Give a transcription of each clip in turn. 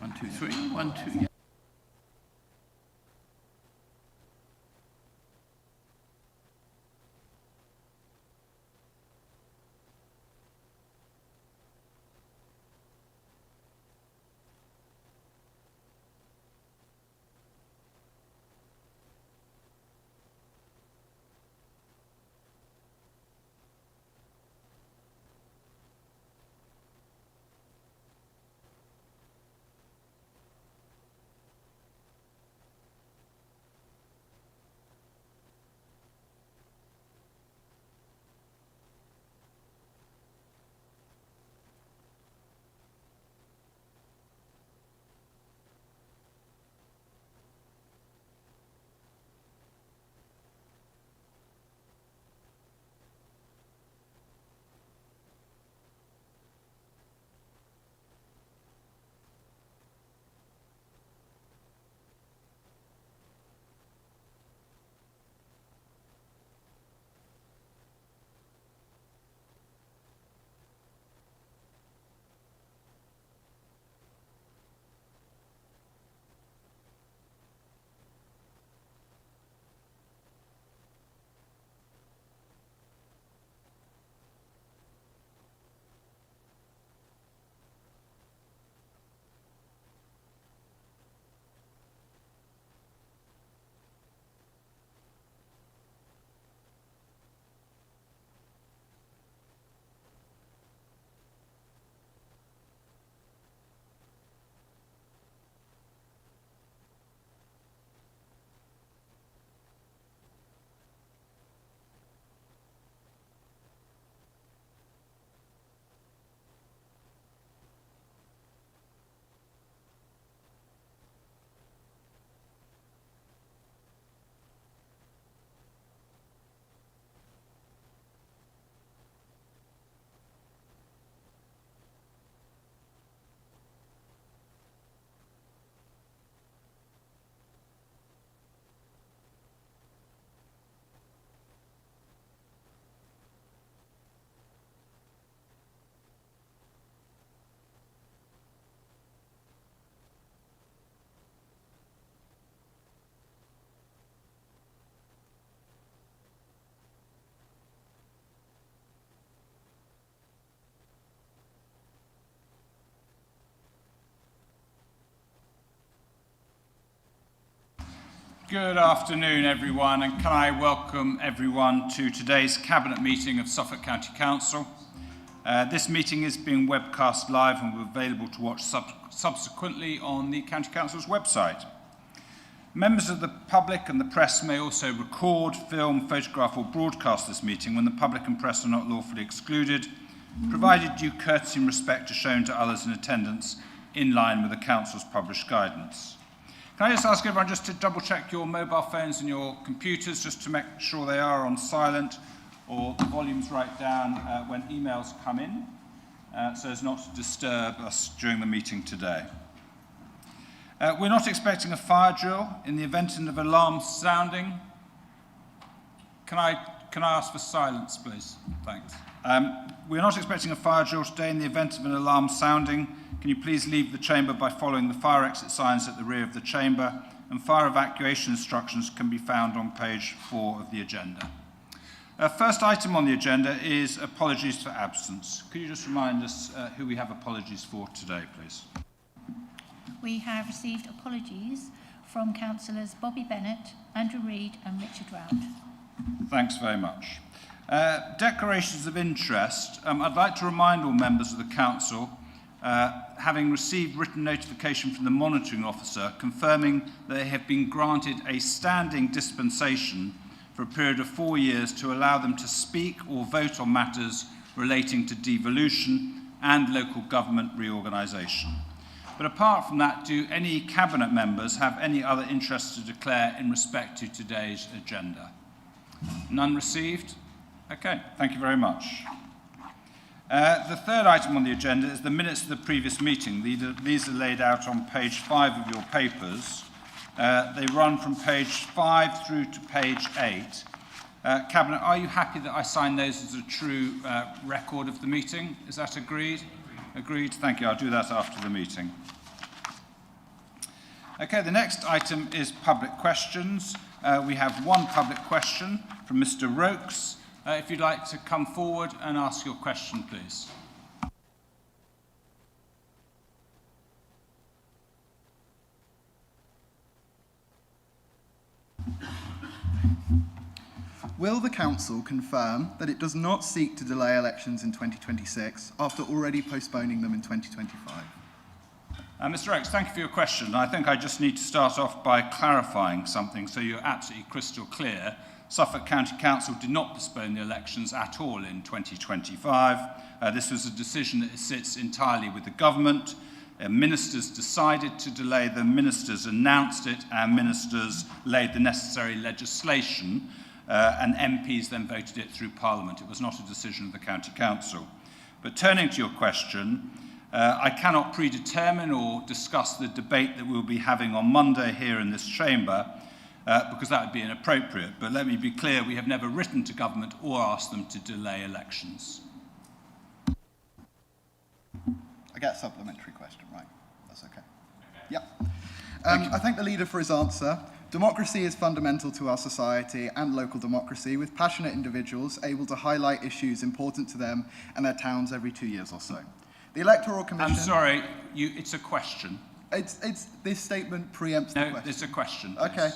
1, 2, 3. 1, 2. Yeah. Good afternoon, everyone, and can I welcome everyone to today's Cabinet meeting of Suffolk County Council. This meeting is being webcast live and will be available to watch subsequently on the County Council's website. Members of the public and the press may also record, film, photograph or broadcast this meeting when the public and press are not lawfully excluded, provided due courtesy and respect are shown to others in attendance in line with the Council's published guidance. Can I just ask everyone just to double check your mobile phones and your computers just to make sure they are on silent or the volume's right down when emails come in so as not to disturb us during the meeting today. We're not expecting a fire drill. In the event of alarm sounding, can I ask for silence, please? Thanks. We're not expecting a fire drill today. In the event of an alarm sounding, can you please leave the chamber by following the fire exit signs at the rear of the chamber, and fire evacuation instructions can be found on page 4 of the agenda. First item on the agenda is apologies for absence. Could you just remind us who we have apologies for today, please? We have received apologies from Councillors Bobby Bennett, Andrew Reid and Richard Rout. Thanks very much. Declarations of interest. I'd like to remind all members of the Council, having received written notification from the monitoring officer confirming that they have been granted a standing dispensation for a period of 4 years to allow them to speak or vote on matters relating to devolution and local government reorganisation. But apart from that, do any Cabinet members have any other interests to declare in respect to today's agenda? None received? Okay, thank you very much. The third item on the agenda is the minutes of the previous meeting. These are laid out on page 5 of your papers. They run from page 5 through to page 8. Cabinet, are you happy that I sign those as a true record of the meeting? Is that agreed? Agreed. Thank you. I'll do that after the meeting. Okay, the next item is public questions. We have one public question from Mr. Rokes. If you'd like to come forward and ask your question, please. Will the Council confirm that it does not seek to delay elections in 2026 after already postponing them in 2025? Mr. Rokes, thank you for your question. I think I just need to start off by clarifying something so you're absolutely crystal clear. Suffolk County Council did not postpone the elections at all in 2025. This was a decision that sits entirely with the government. Ministers decided to delay them, ministers announced it, and ministers laid the necessary legislation, and MPs then voted it through Parliament. It was not a decision of the County Council. But turning to your question, I cannot predetermine or discuss the debate that we'll be having on Monday here in this chamber, because that would be inappropriate. But let me be clear, we have never written to government or asked them to delay elections. I get a supplementary question, right? That's okay. Yep. I thank the leader for his answer. Democracy is fundamental to our society and local democracy, with passionate individuals able to highlight issues important to them and their towns every 2 years or so. The Electoral Commission... I'm sorry, it's a question. This statement preempts the question. No, it's a question. Please. Okay.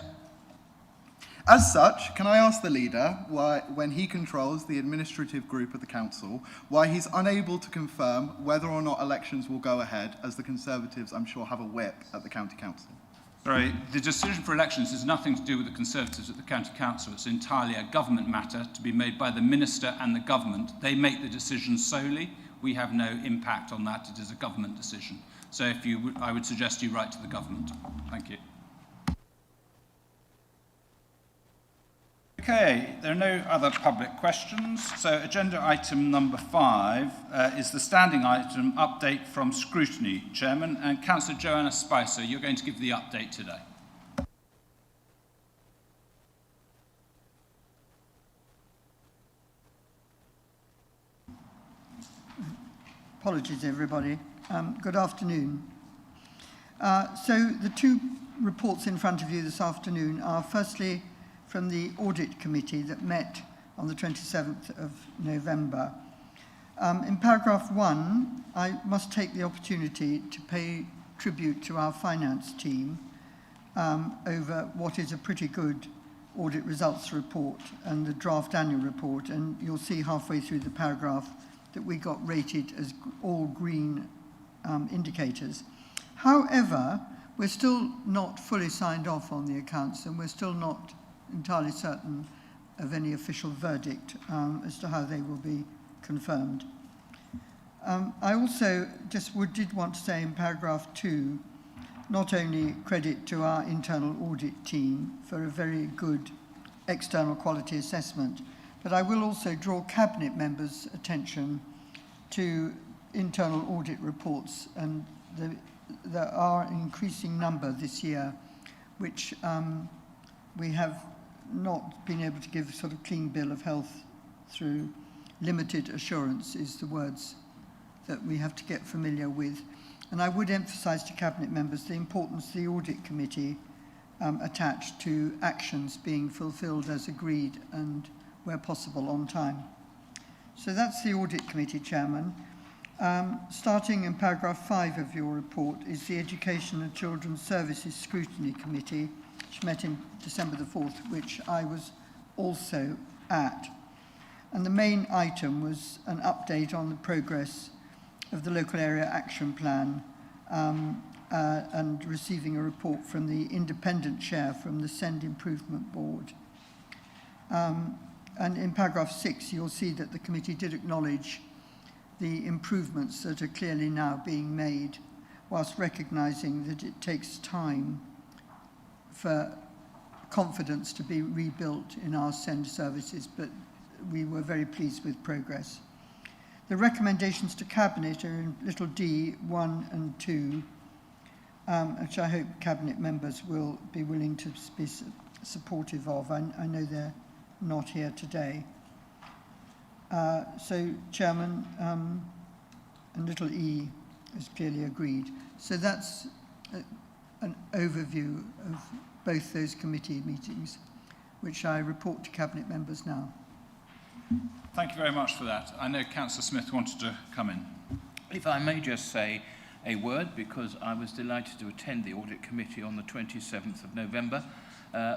As such, can I ask the leader why, when he controls the administrative group of the council, why he's unable to confirm whether or not elections will go ahead, as the Conservatives, I'm sure, have a whip at the County Council? Sorry, the decision for elections has nothing to do with the Conservatives at the County Council. It's entirely a government matter to be made by the Minister and the government. They make the decision solely. We have no impact on that. It is a government decision. So if you I would suggest you write to the government. Thank you. Okay, there are no other public questions. So agenda item number 5 is the standing item update from Scrutiny, Chairman. And Councillor Joanna Spicer, you're going to give the update today. Apologies, everybody. Good afternoon. So the two reports in front of you this afternoon are firstly from the Audit Committee that met on the 27th of November. In paragraph 1, I must take the opportunity to pay tribute to our finance team over what is a pretty good audit results report and the draft annual report, and you'll see halfway through the paragraph that we got rated as all green indicators. However, we're still not fully signed off on the accounts, and we're still not entirely certain of any official verdict as to how they will be confirmed. I also did want to say in paragraph 2, not only credit to our internal audit team for a very good external quality assessment, but I will also draw Cabinet members' attention to internal audit reports, and there are an increasing number this year, which we have not been able to give a sort of clean bill of health through. Limited assurance is the words that we have to get familiar with. And I would emphasise to Cabinet members the importance the Audit Committee attached to actions being fulfilled as agreed and, where possible, on time. So that's the Audit Committee, Chairman. Starting in paragraph 5 of your report is the Education and Children's Services Scrutiny Committee, which met in December the 4th, which I was also at. And the main item was an update on the progress of the Local Area Action Plan and receiving a report from the independent chair from the Send Improvement Board. And in paragraph 6, you'll see that the committee did acknowledge the improvements that are clearly now being made, whilst recognising that it takes time for confidence to be rebuilt in our Send services, but we were very pleased with progress. The recommendations to Cabinet are in little d, 1 and 2, which I hope Cabinet members will be willing to be supportive of. I know they're not here today. So, Chairman, and little e is clearly agreed. So that's an overview of both those committee meetings, which I report to Cabinet members now. Thank you very much for that. I know Councillor Smith wanted to come in. If I may just say a word, because I was delighted to attend the Audit Committee on the 27th of November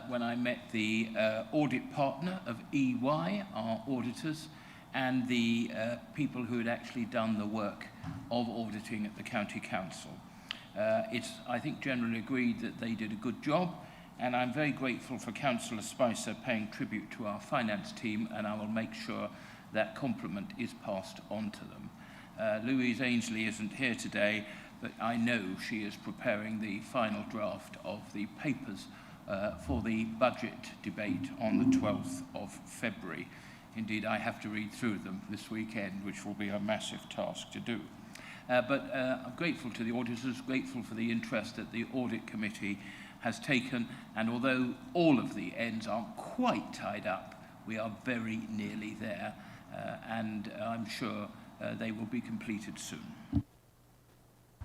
when I met the audit partner of EY, our auditors, and the people who had actually done the work of auditing at the County Council. It's, I think, generally agreed that they did a good job, and I'm very grateful for Councillor Spicer paying tribute to our finance team, and I will make sure that compliment is passed on to them. Louise Ainsley isn't here today, but I know she is preparing the final draft of the papers for the budget debate on the 12th of February. Indeed, I have to read through them this weekend, which will be a massive task to do. But I'm grateful to the auditors, grateful for the interest that the Audit Committee has taken, and although all of the ends aren't quite tied up, we are very nearly there, and I'm sure they will be completed soon.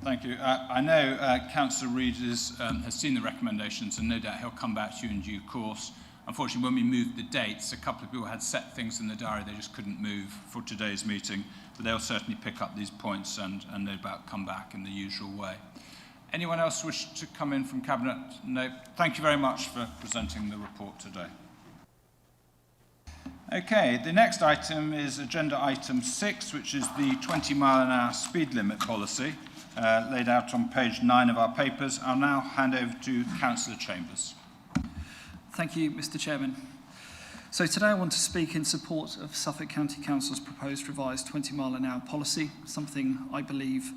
Thank you. I know Councillor Reid has seen the recommendations, and no doubt he'll come back to you in due course. Unfortunately, when we moved the dates, a couple of people had set things in the diary they just couldn't move for today's meeting, but they'll certainly pick up these points and no doubt come back in the usual way. Anyone else wish to come in from Cabinet? No. Thank you very much for presenting the report today. Okay, the next item is agenda item 6, which is the 20-mile-an-hour speed limit policy, laid out on page 9 of our papers. I'll now hand over to Councillor Chambers. Thank you, Mr. Chairman. So today I want to speak in support of Suffolk County Council's proposed revised 20-mile-an-hour policy, something I believe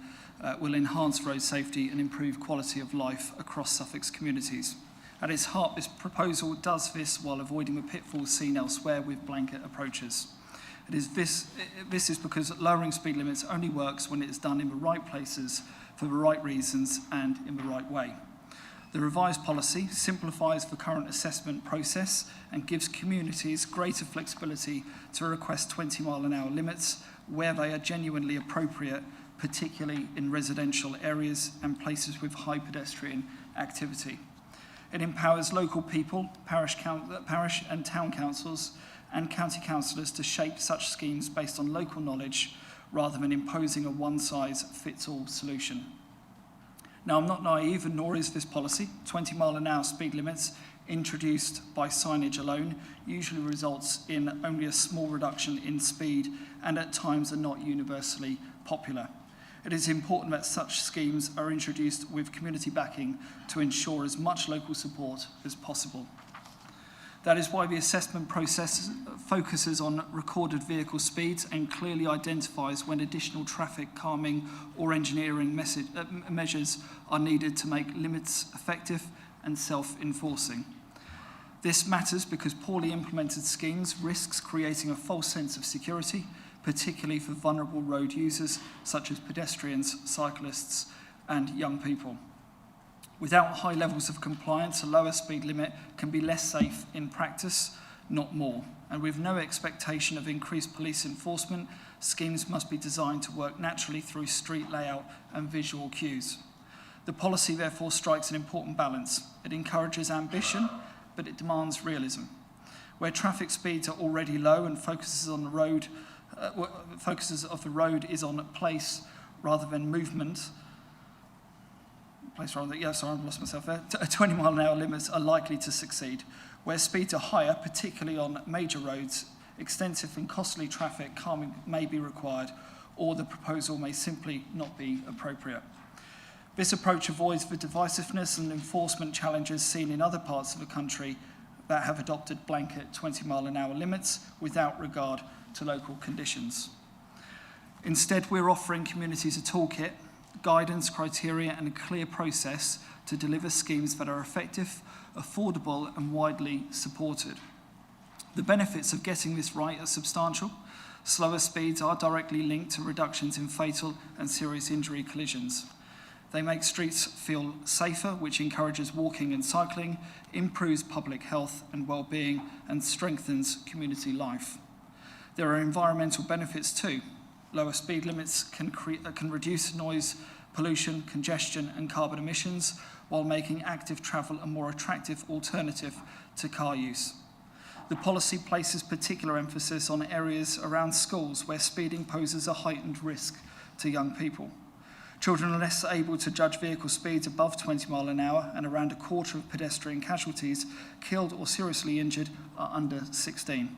will enhance road safety and improve quality of life across Suffolk's communities. At its heart, this proposal does this while avoiding the pitfalls seen elsewhere with blanket approaches. This is because lowering speed limits only works when it is done in the right places, for the right reasons, and in the right way. The revised policy simplifies the current assessment process and gives communities greater flexibility to request 20-mile-an-hour limits where they are genuinely appropriate, particularly in residential areas and places with high pedestrian activity. It empowers local people, parish and town councils and county councillors to shape such schemes based on local knowledge rather than imposing a one-size-fits-all solution. Now, I'm not naive, and nor is this policy. 20-mile-an-hour speed limits introduced by signage alone usually results in only a small reduction in speed and at times are not universally popular. It is important that such schemes are introduced with community backing to ensure as much local support as possible. That is why the assessment process focuses on recorded vehicle speeds and clearly identifies when additional traffic calming or engineering measures are needed to make limits effective and self-enforcing. This matters because poorly implemented schemes risks creating a false sense of security, particularly for vulnerable road users such as pedestrians, cyclists, and young people. Without high levels of compliance, a lower speed limit can be less safe in practice, not more. And with no expectation of increased police enforcement, schemes must be designed to work naturally through street layout and visual cues. The policy therefore strikes an important balance. It encourages ambition, but it demands realism. Where traffic speeds are already low and focuses of the road is on place rather than movement, I've lost myself there. 20-mile-an-hour limits are likely to succeed. Where speeds are higher, particularly on major roads, extensive and costly traffic calming may be required, or the proposal may simply not be appropriate. This approach avoids the divisiveness and enforcement challenges seen in other parts of the country that have adopted blanket 20-mile-an-hour limits without regard to local conditions. Instead, we're offering communities a toolkit, guidance, criteria, and a clear process to deliver schemes that are effective, affordable, and widely supported. The benefits of getting this right are substantial. Slower speeds are directly linked to reductions in fatal and serious injury collisions. They make streets feel safer, which encourages walking and cycling, improves public health and well-being, and strengthens community life. There are environmental benefits too. Lower speed limits can reduce noise, pollution, congestion, and carbon emissions, while making active travel a more attractive alternative to car use. The policy places particular emphasis on areas around schools where speeding poses a heightened risk to young people. Children are less able to judge vehicle speeds above 20 mile an hour, and around a quarter of pedestrian casualties killed or seriously injured are under 16.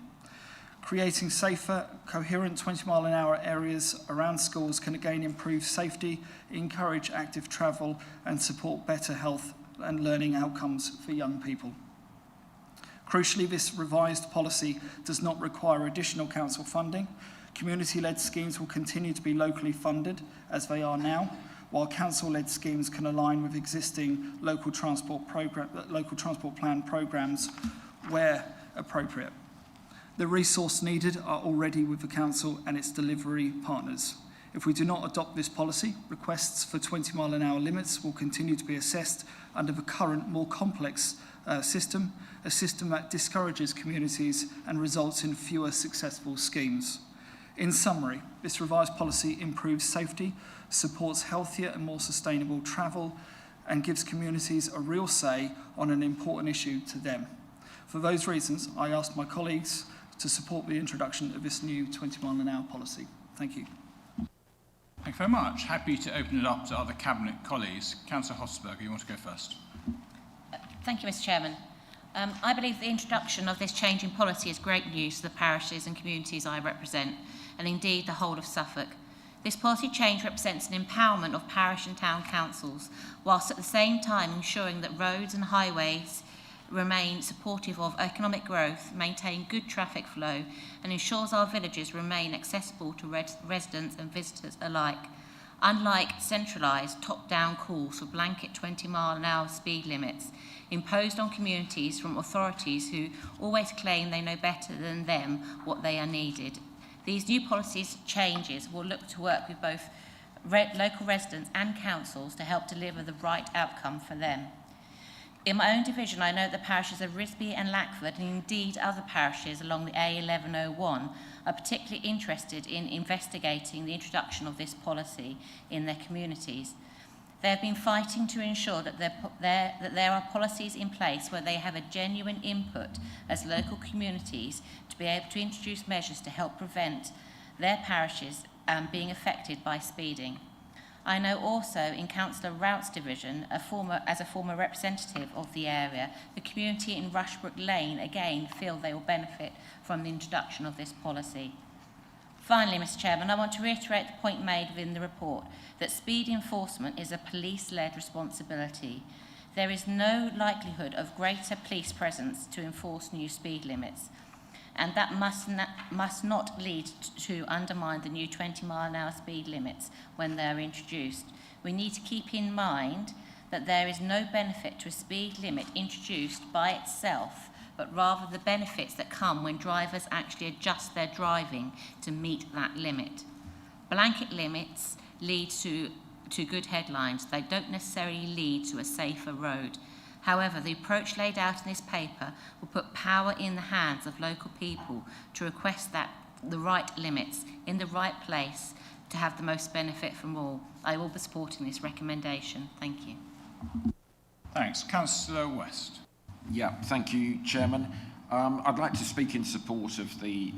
Creating safer, coherent 20 mile an hour areas around schools can again improve safety, encourage active travel, and support better health and learning outcomes for young people. Crucially, this revised policy does not require additional council funding. Community-led schemes will continue to be locally funded, as they are now, while council-led schemes can align with existing local transport plan programmes where appropriate. The resource needed are already with the council and its delivery partners. If we do not adopt this policy, requests for 20 mile an hour limits will continue to be assessed under the current, more complex system, a system that discourages communities and results in fewer successful schemes. In summary, this revised policy improves safety, supports healthier and more sustainable travel, and gives communities a real say on an important issue to them. For those reasons, I ask my colleagues to support the introduction of this new 20 mile an hour policy. Thank you. Thank you very much. Happy to open it up to other Cabinet colleagues. Councillor Hopfensperger, you want to go first? Thank you, Mr. Chairman. I believe the introduction of this change in policy is great news to the parishes and communities I represent, and indeed the whole of Suffolk. This policy change represents an empowerment of parish and town councils, whilst at the same time ensuring that roads and highways remain supportive of economic growth, maintain good traffic flow, and ensures our villages remain accessible to residents and visitors alike. Unlike centralised, top-down calls for blanket 20 mile an hour speed limits imposed on communities from authorities who always claim they know better than them what they are needed. These new policies changes will look to work with both local residents and councils to help deliver the right outcome for them. In my own division, I know the parishes of Risby and Lackford, and indeed other parishes along the A1101, are particularly interested in investigating the introduction of this policy in their communities. They have been fighting to ensure that there are policies in place where they have a genuine input as local communities to be able to introduce measures to help prevent their parishes being affected by speeding. I know also in Councillor Rout's division, as a former representative of the area, the community in Rushbrook Lane again feel they will benefit from the introduction of this policy. Finally, Mr. Chairman, I want to reiterate the point made within the report that speed enforcement is a police-led responsibility. There is no likelihood of greater police presence to enforce new speed limits, and that must not lead to undermine the new 20 mile an hour speed limits when they are introduced. We need to keep in mind that there is no benefit to a speed limit introduced by itself, but rather the benefits that come when drivers actually adjust their driving to meet that limit. Blanket limits lead to good headlines. They don't necessarily lead to a safer road. However, the approach laid out in this paper will put power in the hands of local people to request the right limits in the right place to have the most benefit from all. I will be supporting this recommendation. Thank you. Thanks. Councillor West. Yeah, thank you, Chairman. I'd like to speak in support of the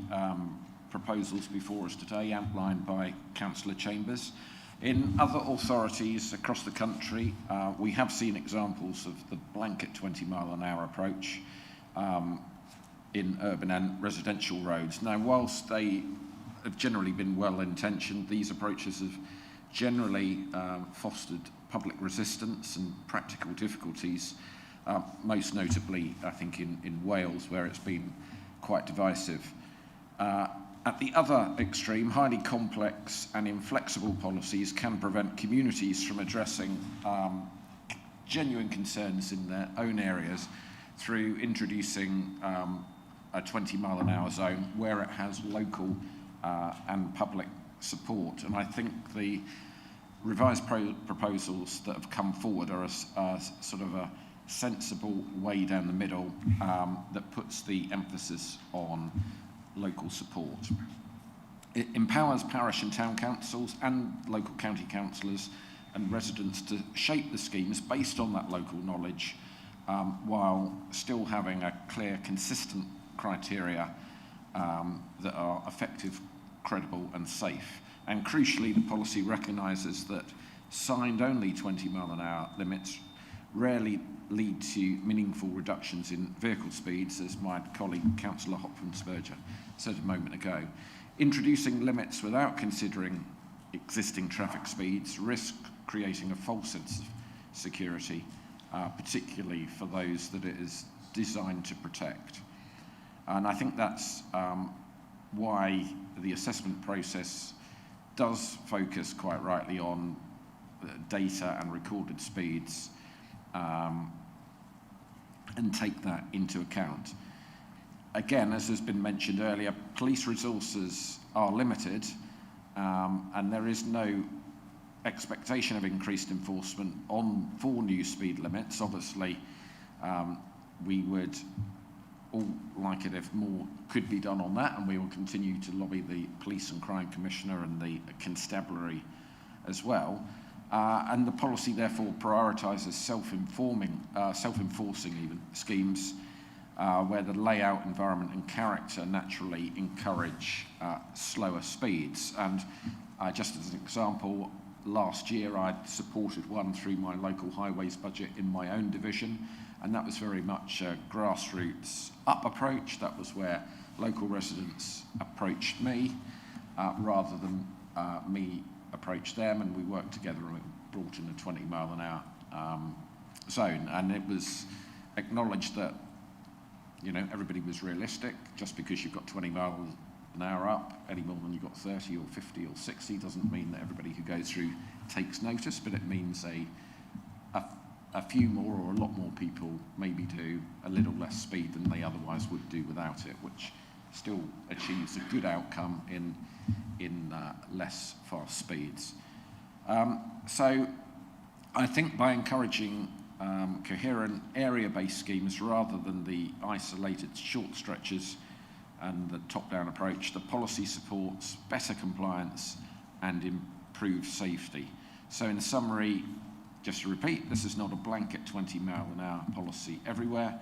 proposals before us today outlined by Councillor Chambers. In other authorities across the country, we have seen examples of the blanket 20 mile an hour approach in urban and residential roads. Now, whilst they have generally been well-intentioned, these approaches have generally fostered public resistance and practical difficulties, most notably, I think, in Wales, where it's been quite divisive. At the other extreme, highly complex and inflexible policies can prevent communities from addressing genuine concerns in their own areas through introducing a 20 mile an hour zone where it has local and public support. And I think the revised proposals that have come forward are sort of a sensible way down the middle that puts the emphasis on local support. It empowers parish and town councils and local county councillors and residents to shape the schemes based on that local knowledge, while still having a clear, consistent criteria that are effective, credible and safe. And crucially, the policy recognises that signed only 20 mile an hour limits rarely lead to meaningful reductions in vehicle speeds, as my colleague Councillor Hopfensperger said a moment ago. Introducing limits without considering existing traffic speeds risk creating a false sense of security, particularly for those that it is designed to protect. And I think that's why the assessment process does focus quite rightly on data and recorded speeds, and take that into account. Again, as has been mentioned earlier, police resources are limited, and there is no expectation of increased enforcement for new speed limits. Obviously, we would all like it if more could be done on that, and we will continue to lobby the Police and Crime Commissioner and the Constabulary as well. And the policy therefore prioritises self-enforcing even schemes where the layout, environment and character naturally encourage slower speeds. And just as an example, last year I supported one through my local highways budget in my own division, and that was very much a grassroots up approach. That was where local residents approached me rather than me approach them, and we worked together and brought in a 20 mile an hour zone. And it was acknowledged that, you know, everybody was realistic. Just because you've got 20 miles an hour up any more than you've got 30 or 50 or 60 doesn't mean that everybody who goes through takes notice, but it means a few more or a lot more people maybe do a little less speed than they otherwise would do without it, which still achieves a good outcome in less fast speeds. So I think by encouraging coherent area-based schemes rather than the isolated short stretches and the top-down approach, the policy supports better compliance and improved safety. So in summary, just to repeat, this is not a blanket 20 mile an hour policy everywhere,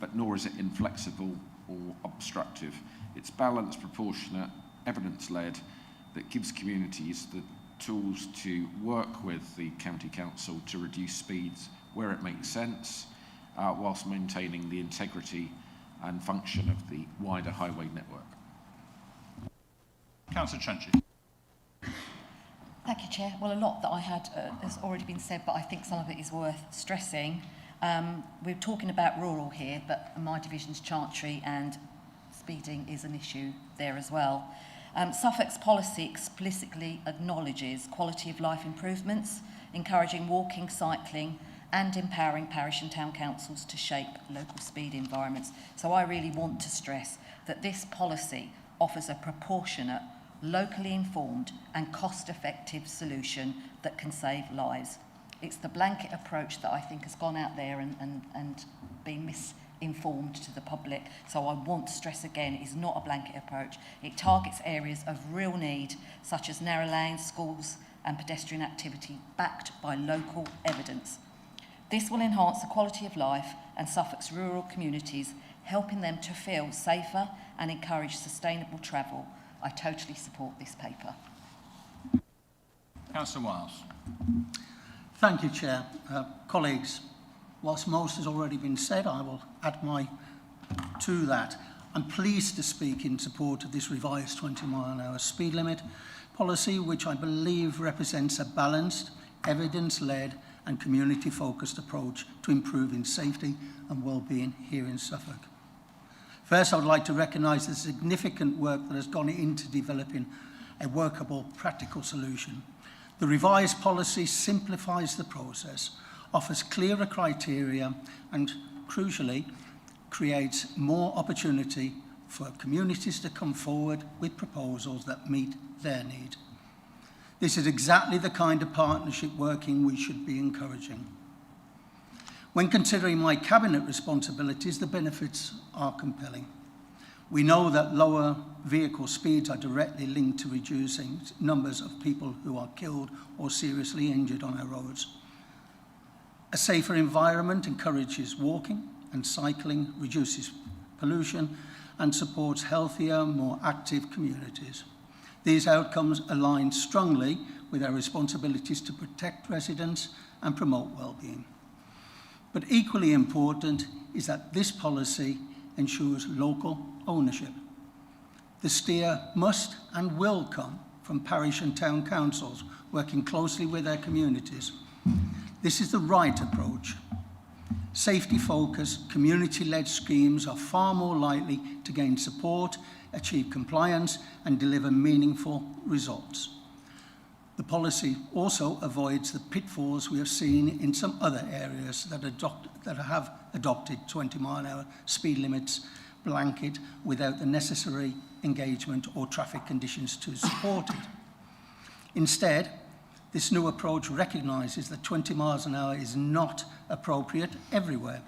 but nor is it inflexible or obstructive. It's balanced, proportionate, evidence-led, that gives communities the tools to work with the County Council to reduce speeds where it makes sense, whilst maintaining the integrity and function of the wider highway network. Councillor Cenci. Thank you, Chair. Well, a lot that I had has already been said, but I think some of it is worth stressing. We're talking about rural here, but my division's Chantry, and speeding is an issue there as well. Suffolk's policy explicitly acknowledges quality of life improvements, encouraging walking, cycling, and empowering parish and town councils to shape local speed environments. So I really want to stress that this policy offers a proportionate, locally informed and cost-effective solution that can save lives. It's the blanket approach that I think has gone out there and been misinformed to the public. So I want to stress again, it's not a blanket approach. It targets areas of real need, such as narrow lanes, schools and pedestrian activity, backed by local evidence. This will enhance the quality of life and Suffolk's rural communities, helping them to feel safer and encourage sustainable travel. I totally support this paper. Councillor Wiles. Thank you, Chair. Colleagues, whilst most has already been said, I will add to that. I'm pleased to speak in support of this revised 20 mile an hour speed limit policy, which I believe represents a balanced, evidence-led and community-focused approach to improving safety and well-being here in Suffolk. First, I would like to recognise the significant work that has gone into developing a workable, practical solution. The revised policy simplifies the process, offers clearer criteria and, crucially, creates more opportunity for communities to come forward with proposals that meet their need. This is exactly the kind of partnership working we should be encouraging. When considering my cabinet responsibilities, the benefits are compelling. We know that lower vehicle speeds are directly linked to reducing numbers of people who are killed or seriously injured on our roads. A safer environment encourages walking and cycling, reduces pollution, and supports healthier, more active communities. These outcomes align strongly with our responsibilities to protect residents and promote well-being. But equally important is that this policy ensures local ownership. The steer must and will come from parish and town councils working closely with their communities. This is the right approach. Safety-focused, community-led schemes are far more likely to gain support, achieve compliance, and deliver meaningful results. The policy also avoids the pitfalls we have seen in some other areas that have adopted 20-mile-an-hour speed limits blanket without the necessary engagement or traffic conditions to support it. Instead, this new approach recognises that 20 miles an hour is not appropriate everywhere.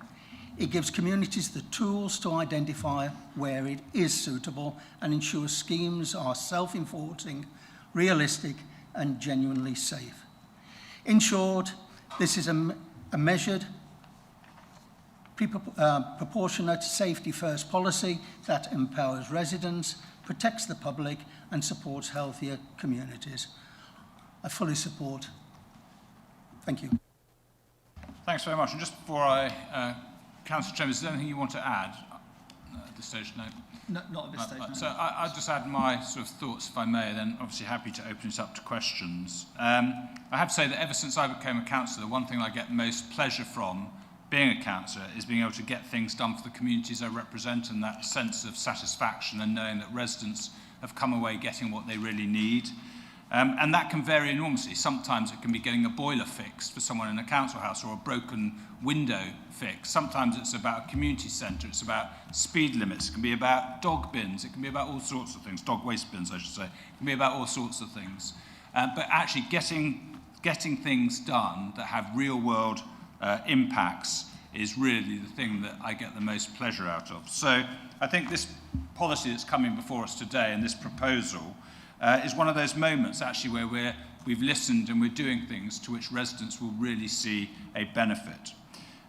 It gives communities the tools to identify where it is suitable and ensures schemes are self-enforcing, realistic, and genuinely safe. In short, this is a measured, proportionate, safety-first policy that empowers residents, protects the public, and supports healthier communities. I fully support. Thank you. Thanks very much. And just before Councillor Chambers, is there anything you want to add at this stage? No? No, not at this stage. No. So I'll just add my sort of thoughts, if I may, then obviously happy to open it up to questions. I have to say that ever since I became a councillor, one thing I get most pleasure from being a councillor is being able to get things done for the communities I represent, and that sense of satisfaction and knowing that residents have come away getting what they really need. And that can vary enormously. Sometimes it can be getting a boiler fixed for someone in a council house or a broken window fixed. Sometimes it's about a community centre, it's about speed limits, it can be about dog bins, it can be about all sorts of things, dog waste bins I should say, it can be about all sorts of things. But actually getting things done that have real world impacts is really the thing that I get the most pleasure out of. So I think this policy that's coming before us today and this proposal is one of those moments actually where we've listened and we're doing things to which residents will really see a benefit.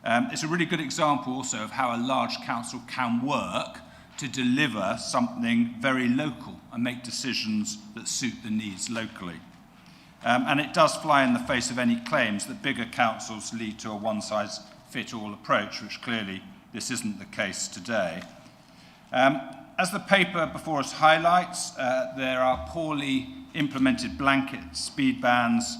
It's a really good example also of how a large council can work to deliver something very local and make decisions that suit the needs locally. And it does fly in the face of any claims that bigger councils lead to a one-size-fits-all approach, which clearly this isn't the case today. As the paper before us highlights, there are poorly implemented blanket speed bans,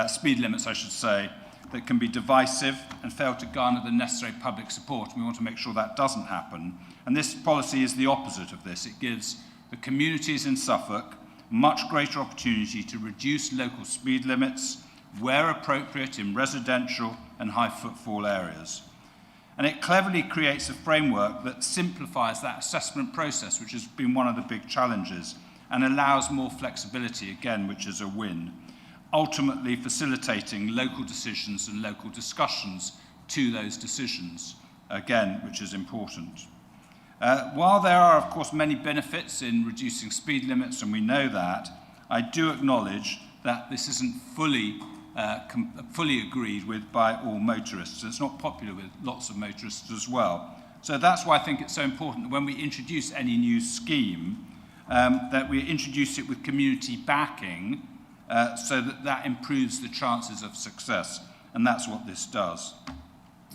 speed limits I should say, that can be divisive and fail to garner the necessary public support. And we want to make sure that doesn't happen. And this policy is the opposite of this. It gives the communities in Suffolk much greater opportunity to reduce local speed limits where appropriate in residential and high footfall areas. And it cleverly creates a framework that simplifies that assessment process, which has been one of the big challenges, and allows more flexibility, again, which is a win, ultimately facilitating local decisions and local discussions to those decisions, again, which is important. While there are, of course, many benefits in reducing speed limits, and we know that, I do acknowledge that this isn't fully agreed with by all motorists. It's not popular with lots of motorists as well. So that's why I think it's so important that when we introduce any new scheme, that we introduce it with community backing so that that improves the chances of success. And that's what this does.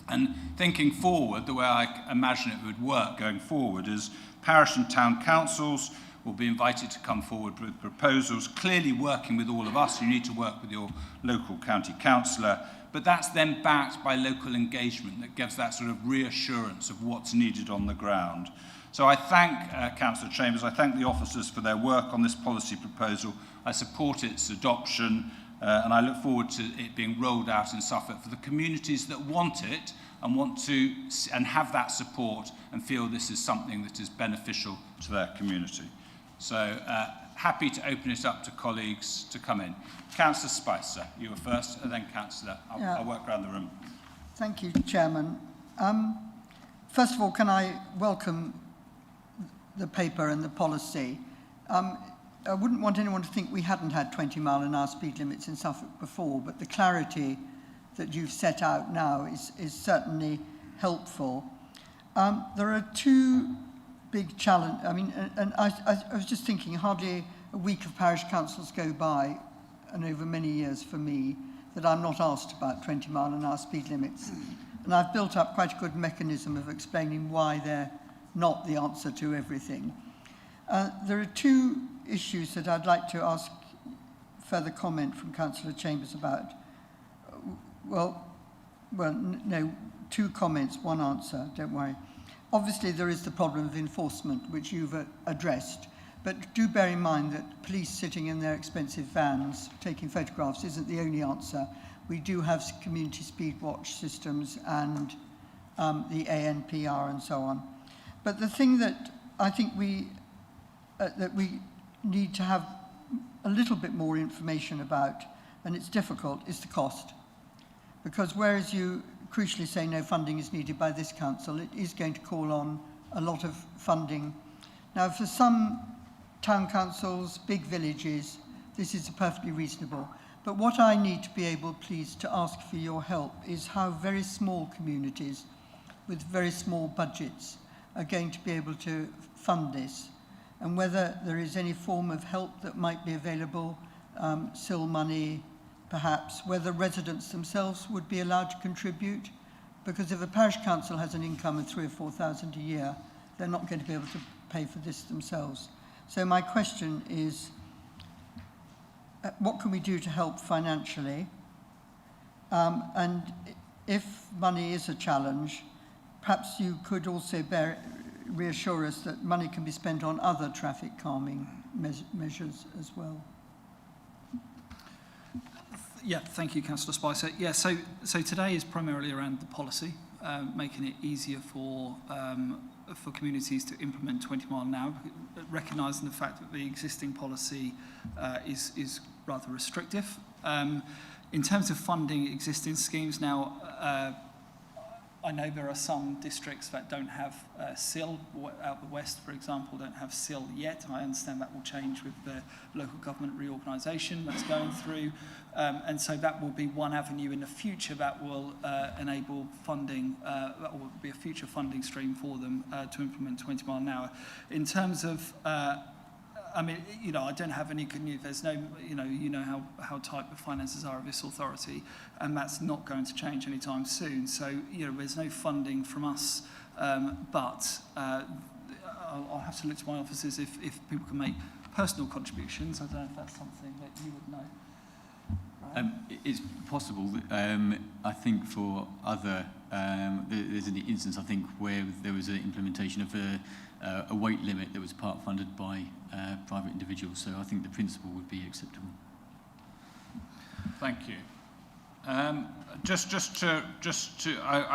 And thinking forward, the way I imagine it would work going forward is parish and town councils will be invited to come forward with proposals, clearly working with all of us. You need to work with your local county councillor, but that's then backed by local engagement that gives that sort of reassurance of what's needed on the ground. So I thank Councillor Chambers, I thank the officers for their work on this policy proposal. I support its adoption and I look forward to it being rolled out in Suffolk for the communities that want it and want to and have that support and feel this is something that is beneficial to their community. So happy to open it up to colleagues to come in. Councillor Spicer, you were first, and then Councillor. I'll work around the room. Thank you, Chairman. First of all, can I welcome the paper and the policy. I wouldn't want anyone to think we hadn't had 20-mile-an-hour speed limits in Suffolk before, but the clarity that you've set out now is certainly helpful. There are two big challenges. I mean, and I was just thinking, hardly a week of parish councils go by, and over many years for me, that I'm not asked about 20-mile-an-hour speed limits. And I've built up quite a good mechanism of explaining why they're not the answer to everything. There are two issues that I'd like to ask further comment from Councillor Chambers about. No, two comments, one answer, don't worry. Obviously, there is the problem of enforcement, which you've addressed, but do bear in mind that police sitting in their expensive vans taking photographs isn't the only answer. We do have community speed watch systems and the ANPR and so on. But the thing that I think we need to have a little bit more information about, and it's difficult, is the cost. Because whereas you crucially say no funding is needed by this council, it is going to call on a lot of funding. Now, for some town councils, big villages, this is perfectly reasonable. But what I need to be able, please, to ask for your help is how very small communities with very small budgets are going to be able to fund this, and whether there is any form of help that might be available, SIL money, perhaps, whether residents themselves would be allowed to contribute, because if a parish council has an income of 3,000 or 4,000 a year, they're not going to be able to pay for this themselves. So my question is, what can we do to help financially? And if money is a challenge, perhaps you could also reassure us that money can be spent on other traffic calming measures as well. Yeah, thank you, Councillor Spicer. Yeah, so today is primarily around the policy, making it easier for communities to implement 20 mile an hour, recognising the fact that the existing policy is rather restrictive. In terms of funding existing schemes now, I know there are some districts that don't have SIL, out the west, for example, don't have SIL yet. I understand that will change with the local government reorganisation that's going through. And so that will be one avenue in the future that will enable funding, that will be a future funding stream for them to implement 20 mile an hour. In terms of, I mean, you know, I don't have any good news. There's no, you know how tight the finances are of this authority, and that's not going to change anytime soon. So, you know, there's no funding from us, but I'll have to look to my offices if people can make personal contributions. I don't know if that's something that you would know. It's possible. I think for other, there's an instance, I think, where there was an implementation of a weight limit that was part funded by private individuals. So I think the principle would be acceptable. Thank you. I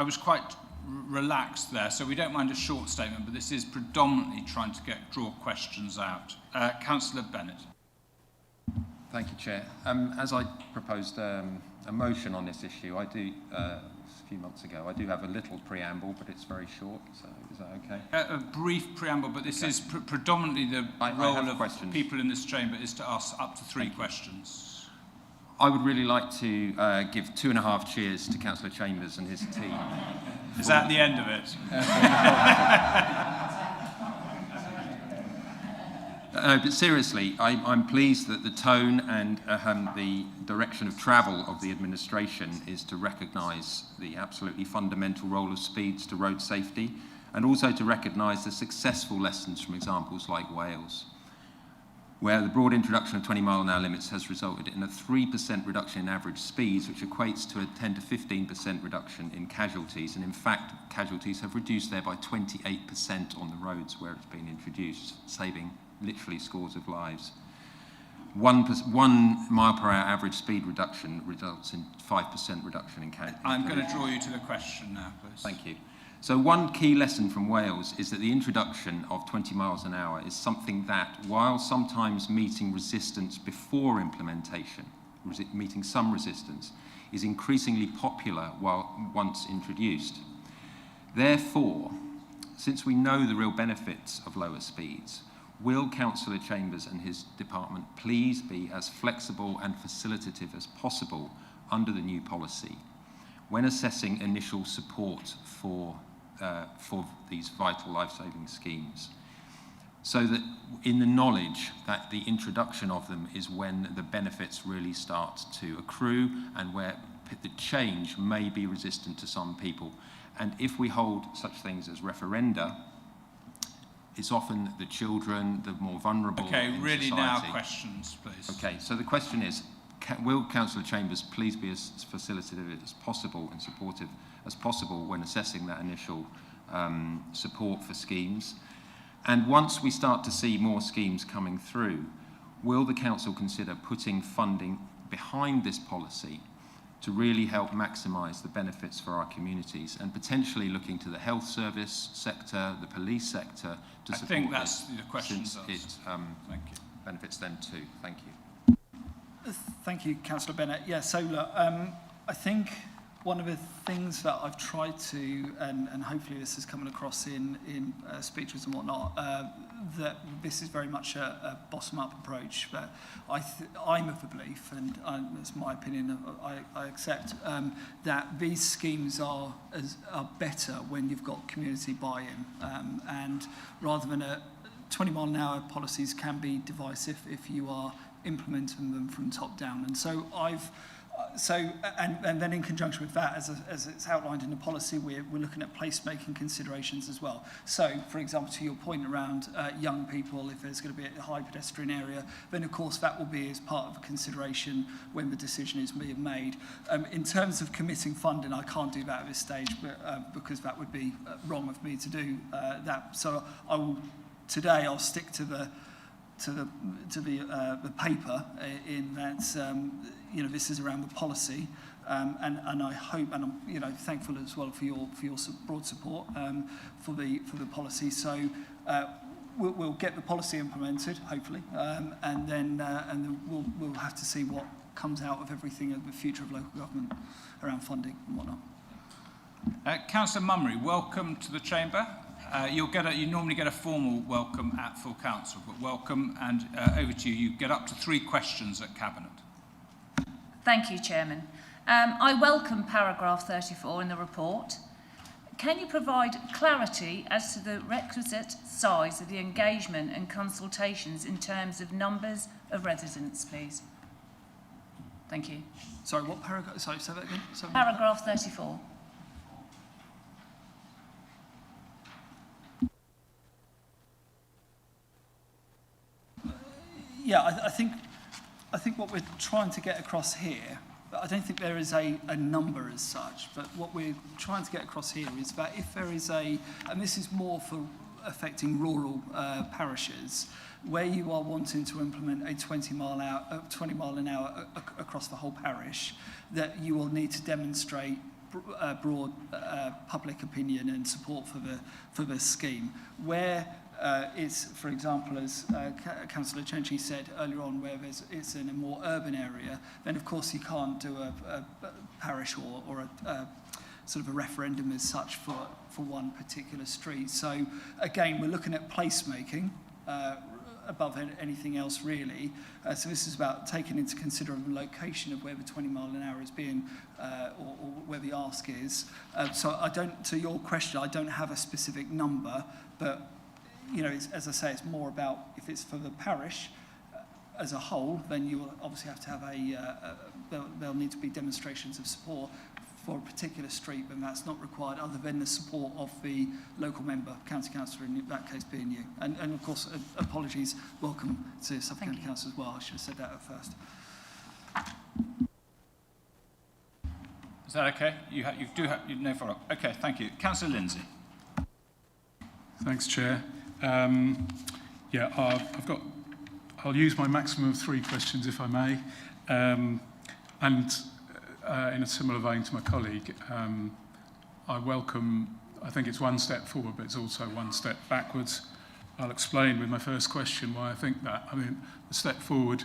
was quite relaxed there, so we don't mind a short statement, but this is predominantly trying to draw questions out. Councillor Bennett. Thank you, Chair. As I proposed a motion on this issue, a few months ago, I do have a little preamble, but it's very short, so is that okay? A brief preamble, but this is predominantly the role of questions. People in this chamber is to ask up to 3 questions. I would really like to give 2.5 cheers to Councillor Chambers and his team. Is that the end of it? No, but seriously, I'm pleased that the tone and the direction of travel of the administration is to recognise the absolutely fundamental role of speeds to road safety, and also to recognise the successful lessons from examples like Wales, where the broad introduction of 20 mile an hour limits has resulted in a 3% reduction in average speeds, which equates to a 10 to 15% reduction in casualties. And in fact, casualties have reduced there by 28% on the roads where it's been introduced, saving literally scores of lives. 1 mile per hour average speed reduction results in 5% reduction in casualties. I'm going to draw you to the question now, please. Thank you. So one key lesson from Wales is that the introduction of 20 miles an hour is something that, while sometimes meeting resistance before implementation, meeting some resistance, is increasingly popular once introduced. Therefore, since we know the real benefits of lower speeds, will Councillor Chambers and his department please be as flexible and facilitative as possible under the new policy when assessing initial support for these vital life-saving schemes, so that in the knowledge that the introduction of them is when the benefits really start to accrue and where the change may be resistant to some people. And if we hold such things as referenda, it's often the children, the more vulnerable in really society. Now questions, please. Okay, so the question is, will Councillor Chambers please be as facilitative as possible and supportive as possible when assessing that initial support for schemes? And once we start to see more schemes coming through, will the Council consider putting funding behind this policy to really help maximise the benefits for our communities, and potentially looking to the health service sector, the police sector to support I think that's the question. since it benefits them too. Thank you. Thank you, Councillor Bennett. Yeah, so look, I think one of the things that I've tried to, and hopefully this is coming across in speeches and whatnot, that this is very much a bottom-up approach. But I'm of the belief, and it's my opinion, I accept, that these schemes are better when you've got community buy-in. And rather than 20-mile-an-hour policies can be divisive if you are implementing them from top down. And so and then in conjunction with that, as it's outlined in the policy, we're looking at placemaking considerations as well. So, for example, to your point around young people, if there's going to be a high pedestrian area, then of course that will be as part of a consideration when the decision is being made. In terms of committing funding, I can't do that at this stage, but, because that would be wrong of me to do that. So today I'll stick to the paper in that this is around the policy, and I hope, and I'm thankful as well for your broad support for the policy. So we'll get the policy implemented, hopefully, and then we'll have to see what comes out of everything of the future of local government around funding and whatnot. Councillor Mummery, welcome to the Chamber. You normally get a formal welcome at full council, but welcome, and over to you. You get up to 3 questions at Cabinet. Thank you, Chairman. I welcome paragraph 34 in the report. Can you provide clarity as to the requisite size of the engagement and consultations in terms of numbers of residents, please? Thank you. Sorry, what paragraph? Sorry, say that again. Sorry. Paragraph 34. Yeah, I think what we're trying to get across here, I don't think there is a number as such, but what we're trying to get across here is that if there is and this is more for affecting rural parishes, where you are wanting to implement a 20 mile an hour across the whole parish, that you will need to demonstrate broad public opinion and support for the scheme. Where it's, for example, as Councillor Cenci said earlier on, where it's in a more urban area, then of course you can't do a parish or a sort of a referendum as such for one particular street. So again, we're looking at placemaking above anything else really. So this is about taking into consideration the location of where the 20 mile an hour is being, or where the ask is. So to your question, I don't have a specific number, but as I say, it's more about if it's for the parish as a whole, then you will obviously have to have there'll need to be demonstrations of support. For a particular street, then that's not required other than the support of the local member, county councillor, in that case being you. And of course, apologies, welcome to Suffolk County Council as well. I should have said that at first. Is that okay? You do have no follow-up. Okay, thank you. Councillor Lindsay. Thanks, Chair. I'll use my maximum of 3 questions, if I may. In a similar vein to my colleague, I think it's one step forward, but it's also one step backwards. I'll explain with my first question why I think that. I mean, the step forward,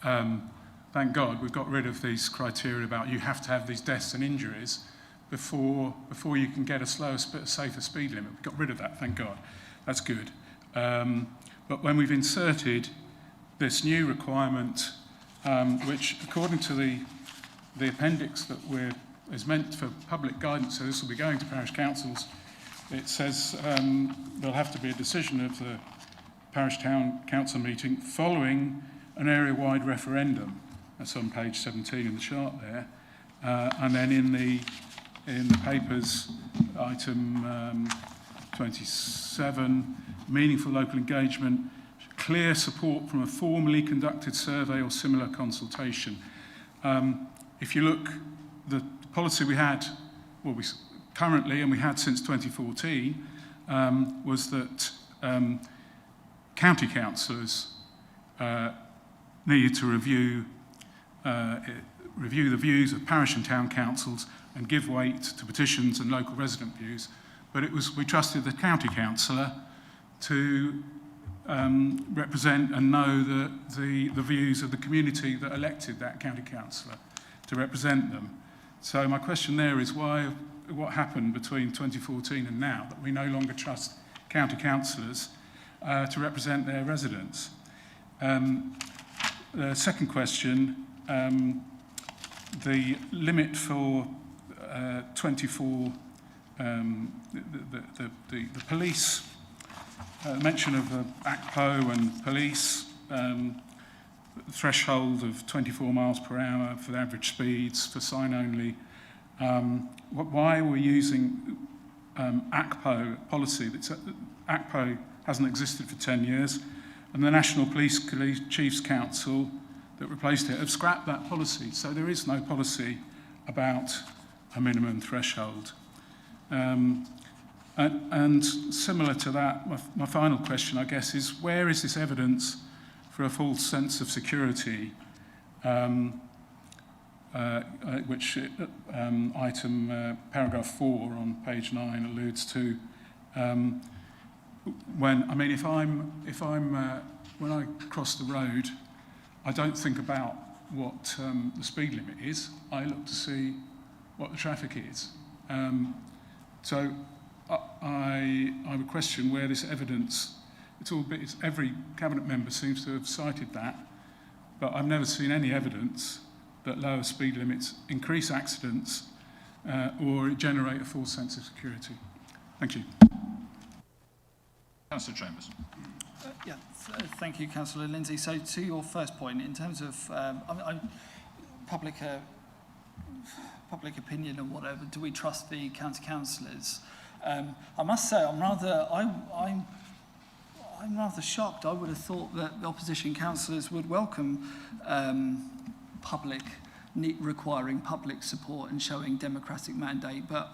thank God we've got rid of these criteria about you have to have these deaths and injuries, before you can get a safer speed limit. We've got rid of that, thank God. That's good. But when we've inserted this new requirement, which according to the appendix that is meant for public guidance, so this will be going to parish councils, it says there'll have to be a decision of the parish town council meeting following an area-wide referendum. That's on page 17 in the chart there. And then in the papers, item 27, meaningful local engagement, clear support from a formally conducted survey or similar consultation. If you look, the policy we had, currently, and we had since 2014, was that county councillors needed to review the views of parish and town councils and give weight to petitions and local resident views. But we trusted the county councillor to represent and know the views of the community that elected that county councillor to represent them. So my question there is what happened between 2014 and now that we no longer trust county councillors to represent their residents? The second question, the limit for 24, the police, mention of ACPO and police, threshold of 24 miles per hour for the average speeds for sign only. Why are we using ACPO policy? ACPO hasn't existed for 10 years, and the National Police Chiefs Council that replaced it have scrapped that policy. So there is no policy about a minimum threshold. And similar to that, my final question, I guess, is where is this evidence for a false sense of security, which item paragraph 4 on page 9 alludes to? When I cross the road, I don't think about what the speed limit is. I look to see what the traffic is. So I would question where this evidence, every cabinet member seems to have cited that, but I've never seen any evidence that lower speed limits increase accidents or generate a false sense of security. Thank you. Councillor Chambers. Thank you, Councillor Lindsay. So to your first point, in terms of public opinion or whatever, do we trust the county councillors? I must say, I'm rather shocked. I would have thought that the opposition councillors would welcome requiring public support and showing democratic mandate. But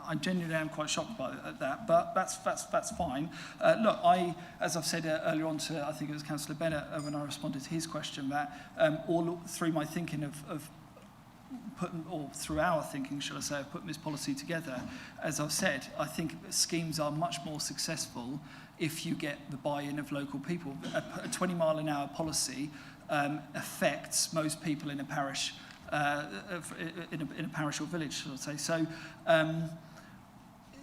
I genuinely am quite shocked by that. But that's fine. Look, as I've said earlier on to, I think it was Councillor Bennett when I responded to his question, that all through my thinking of putting, or through our thinking, shall I say, of putting this policy together, as I've said, I think schemes are much more successful if you get the buy-in of local people. A 20 mile an hour policy affects most people in a parish, in a parish or village, shall I say. So,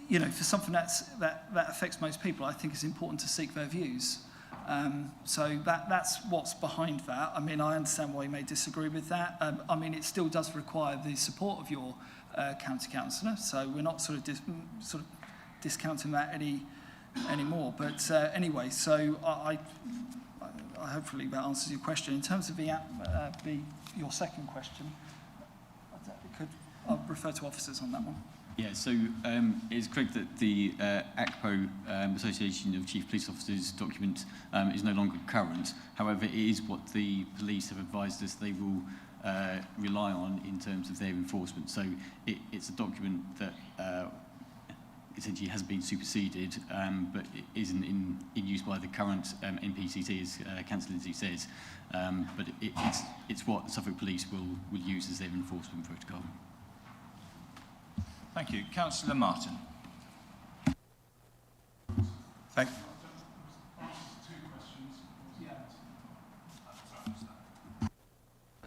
for something that affects most people, I think it's important to seek their views. So that's what's behind that. I mean, I understand why you may disagree with that. I mean, it still does require the support of your county councillor, so we're not sort of discounting that anymore. But anyway, so I hopefully that answers your question. In terms of your second question, I'll refer to officers on that one. Yeah, so it's correct that the ACPO Association of Chief Police Officers document is no longer current. However, it is what the police have advised us they will rely on in terms of their enforcement. So it's a document that essentially has been superseded, but it isn't in use by the current NPCT, as Councillor Lindsay says. But it's what Suffolk Police will use as their enforcement protocol. Thank you. Councillor Martin. Thank you.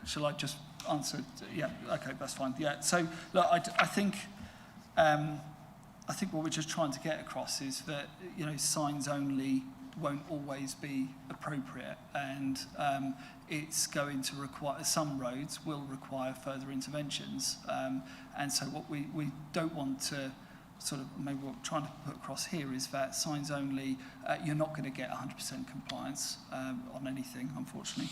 Shall I just answered. Yeah, okay, that's fine. Yeah, so look, I think what we're just trying to get across is that, you know, signs only won't always be appropriate, and it's going to require, some roads will require further interventions, and so what we don't want to sort of, maybe what we're trying to put across here is that signs only, you're not going to get 100% compliance on anything, unfortunately.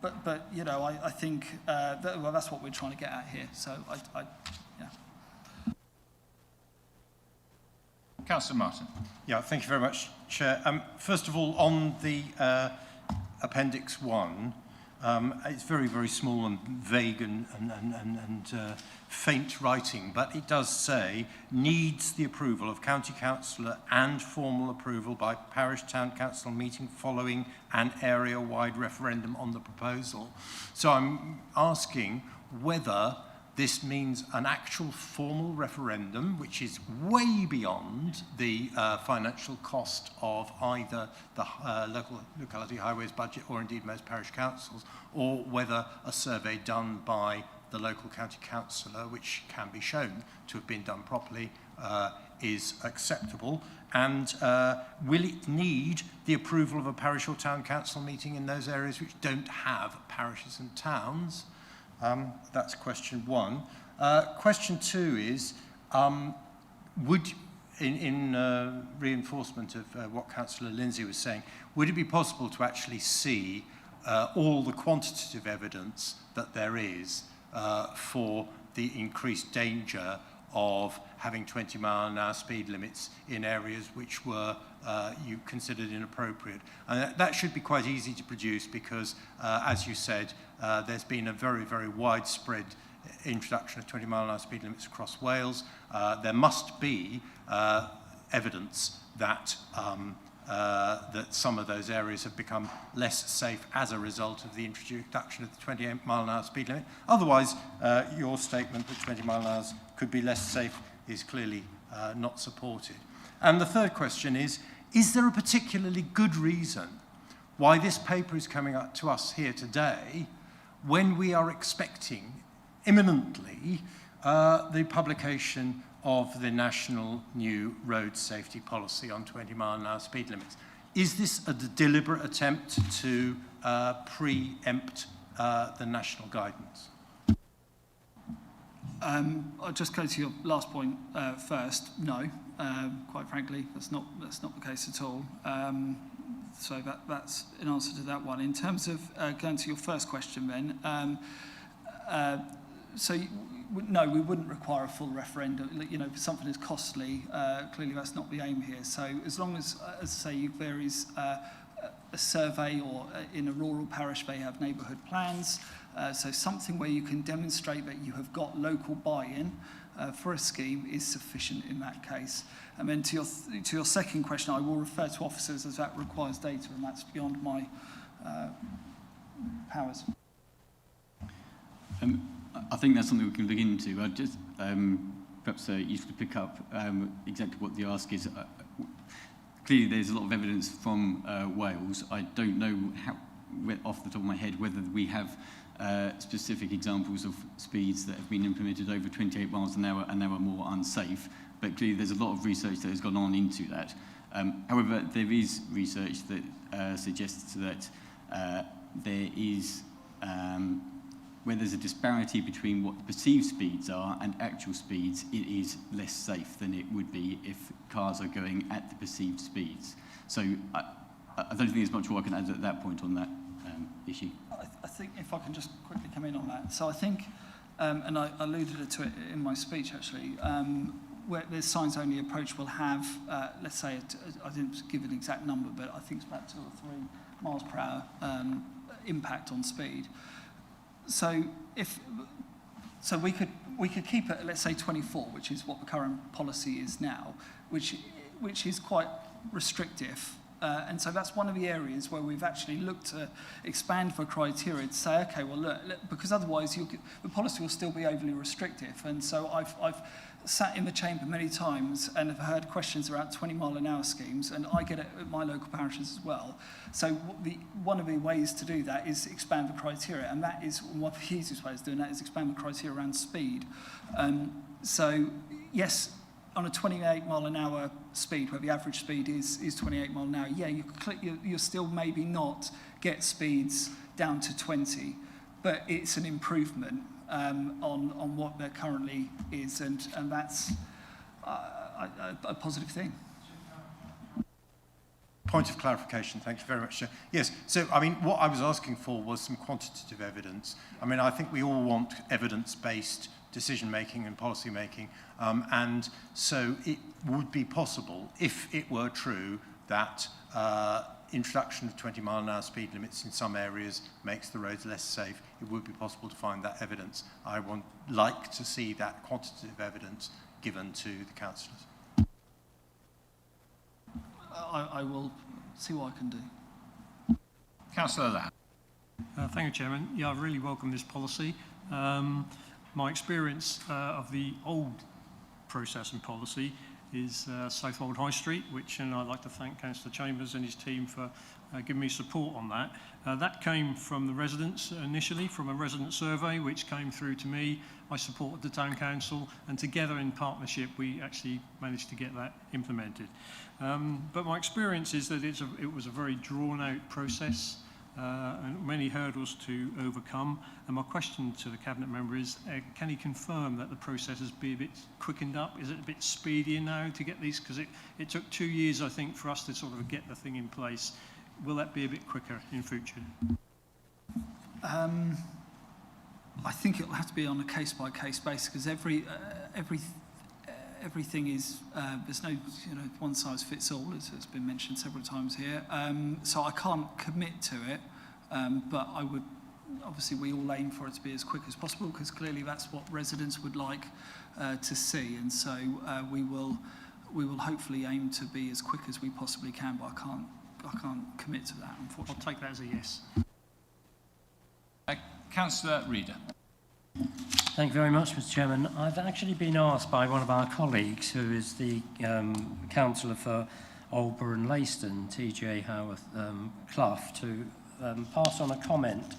But you know, I think well, that's what we're trying to get at here. So yeah. Councillor Martin. Yeah, thank you very much, Chair. First of all, on the Appendix 1, it's very, very small and vague and faint writing, but it does say, needs the approval of County Councillor and formal approval by Parish Town Council meeting following an area-wide referendum on the proposal. So I'm asking whether this means an actual formal referendum, which is way beyond the financial cost of either the locality highways budget or indeed most parish councils, or whether a survey done by the local county councillor, which can be shown to have been done properly, is acceptable. And will it need the approval of a parish or town council meeting in those areas which don't have parishes and towns? That's question one. Question two is, would, in reinforcement of what Councillor Lindsay was saying, would it be possible to actually see all the quantitative evidence that there is for the increased danger of having 20-mile-an-hour speed limits in areas which were you considered inappropriate? And that should be quite easy to produce because, as you said, there's been a very, very widespread introduction of 20-mile-an-hour speed limits across Wales. There must be evidence that that some of those areas have become less safe as a result of the introduction of the 28-mile-an-hour speed limit. Otherwise, your statement that 20 mile an hour could be less safe is clearly not supported. And the third question is there a particularly good reason why this paper is coming up to us here today when we are expecting imminently the publication of the national new road safety policy on 20-mile-an-hour speed limits? Is this a deliberate attempt to preempt the national guidance? I'll just go to your last point first. No, quite frankly, that's not the case at all. So that's an answer to that one. In terms of going to your first question, then, no, we wouldn't require a full referendum. You know, if something is costly, clearly that's not the aim here. So as long as I say, there is a survey, or in a rural parish they have neighbourhood plans, so something where you can demonstrate that you have got local buy-in for a scheme is sufficient in that case. And then to your second question, I will refer to officers as that requires data, and that's beyond my powers. I think that's something we can look into. I'd just perhaps useful to pick up exactly what the ask is. Clearly, there's a lot of evidence from Wales. I don't know how, off the top of my head, whether we have specific examples of speeds that have been implemented over 28 miles an hour and now are more unsafe. But clearly, there's a lot of research that has gone on into that. However, there is research that suggests that there is where there's a disparity between what the perceived speeds are and actual speeds, it is less safe than it would be if cars are going at the perceived speeds. So I don't think there's much more I can add at that point on that issue. I think if I can just quickly come in on that. So I think, and I alluded to it in my speech actually, where the signs-only approach will have, let's say, I didn't give an exact number, but I think it's about 2 or 3 miles per hour impact on speed. So we could keep it at, let's say, 24, which is what the current policy is now, which is quite restrictive And so that's one of the areas where we've actually looked to expand the criteria to say, okay, well, look, because otherwise the policy will still be overly restrictive. And so I've sat in the chamber many times and have heard questions around 20-mile-an-hour schemes, and I get it at my local parishes as well. So one of the ways to do that is expand the criteria, and that is one of the easiest ways of doing that is expand the criteria around speed. So yes, on a 28-mile-an-hour speed, where the average speed is 28 mile an hour, yeah, you'll still maybe not get speeds down to 20, but it's an improvement on what there currently is, and that's a positive thing. Point of clarification, thank you very much, Chair. Yes, so, I mean, what I was asking for was some quantitative evidence. I mean, I think we all want evidence-based decision-making and policy-making, and so it would be possible, if it were true, that introduction of 20-mile-an-hour speed limits in some areas makes the roads less safe. It would be possible to find that evidence. I would like to see that quantitative evidence given to the councillors. I will see what I can do. Councillor Ladd. Thank you, Chairman. Yeah, I really welcome this policy. My experience of the old process and policy is South Wold High Street, and I'd like to thank Councillor Chambers and his team for giving me support on that. That came from the residents initially, from a resident survey, which came through to me. I supported the Town Council, and together in partnership, we actually managed to get that implemented. But my experience is that it was a very drawn-out process, and many hurdles to overcome. And my question to the Cabinet member is, can he confirm that the process has been a bit quickened up? Is it a bit speedier now to get these? Because it took 2 years, I think, for us to sort of get the thing in place. Will that be a bit quicker in future? I think it will have to be on a case-by-case basis, because everything is, there's no one-size-fits-all, as it's been mentioned several times here. So I can't commit to it, but I would, obviously we all aim for it to be as quick as possible, because clearly that's what residents would like to see. And so we will hopefully aim to be as quick as we possibly can, but I can't commit to that, unfortunately. I'll take that as a yes. Councillor Reader. Thank you very much, Mr. Chairman. I've actually been asked by one of our colleagues, who is the councillor for Aldborough and Leiston, TJ Howarth Clough, to pass on a comment,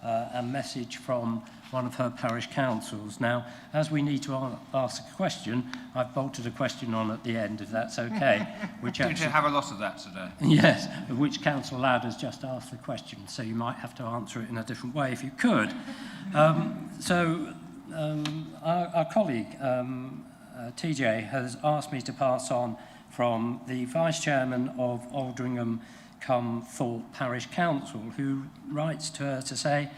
a message from one of her parish councils. Now, as we need to ask a question, I've bolted a question on at the end, if that's okay. Which Did you have a lot of that today? Yes, which Councillor Ladd has just asked the question, so you might have to answer it in a different way if you could. Our colleague, TJ, has asked me to pass on from the Vice Chairman of Aldringham cum Thorpe Parish Council, who writes to her to say,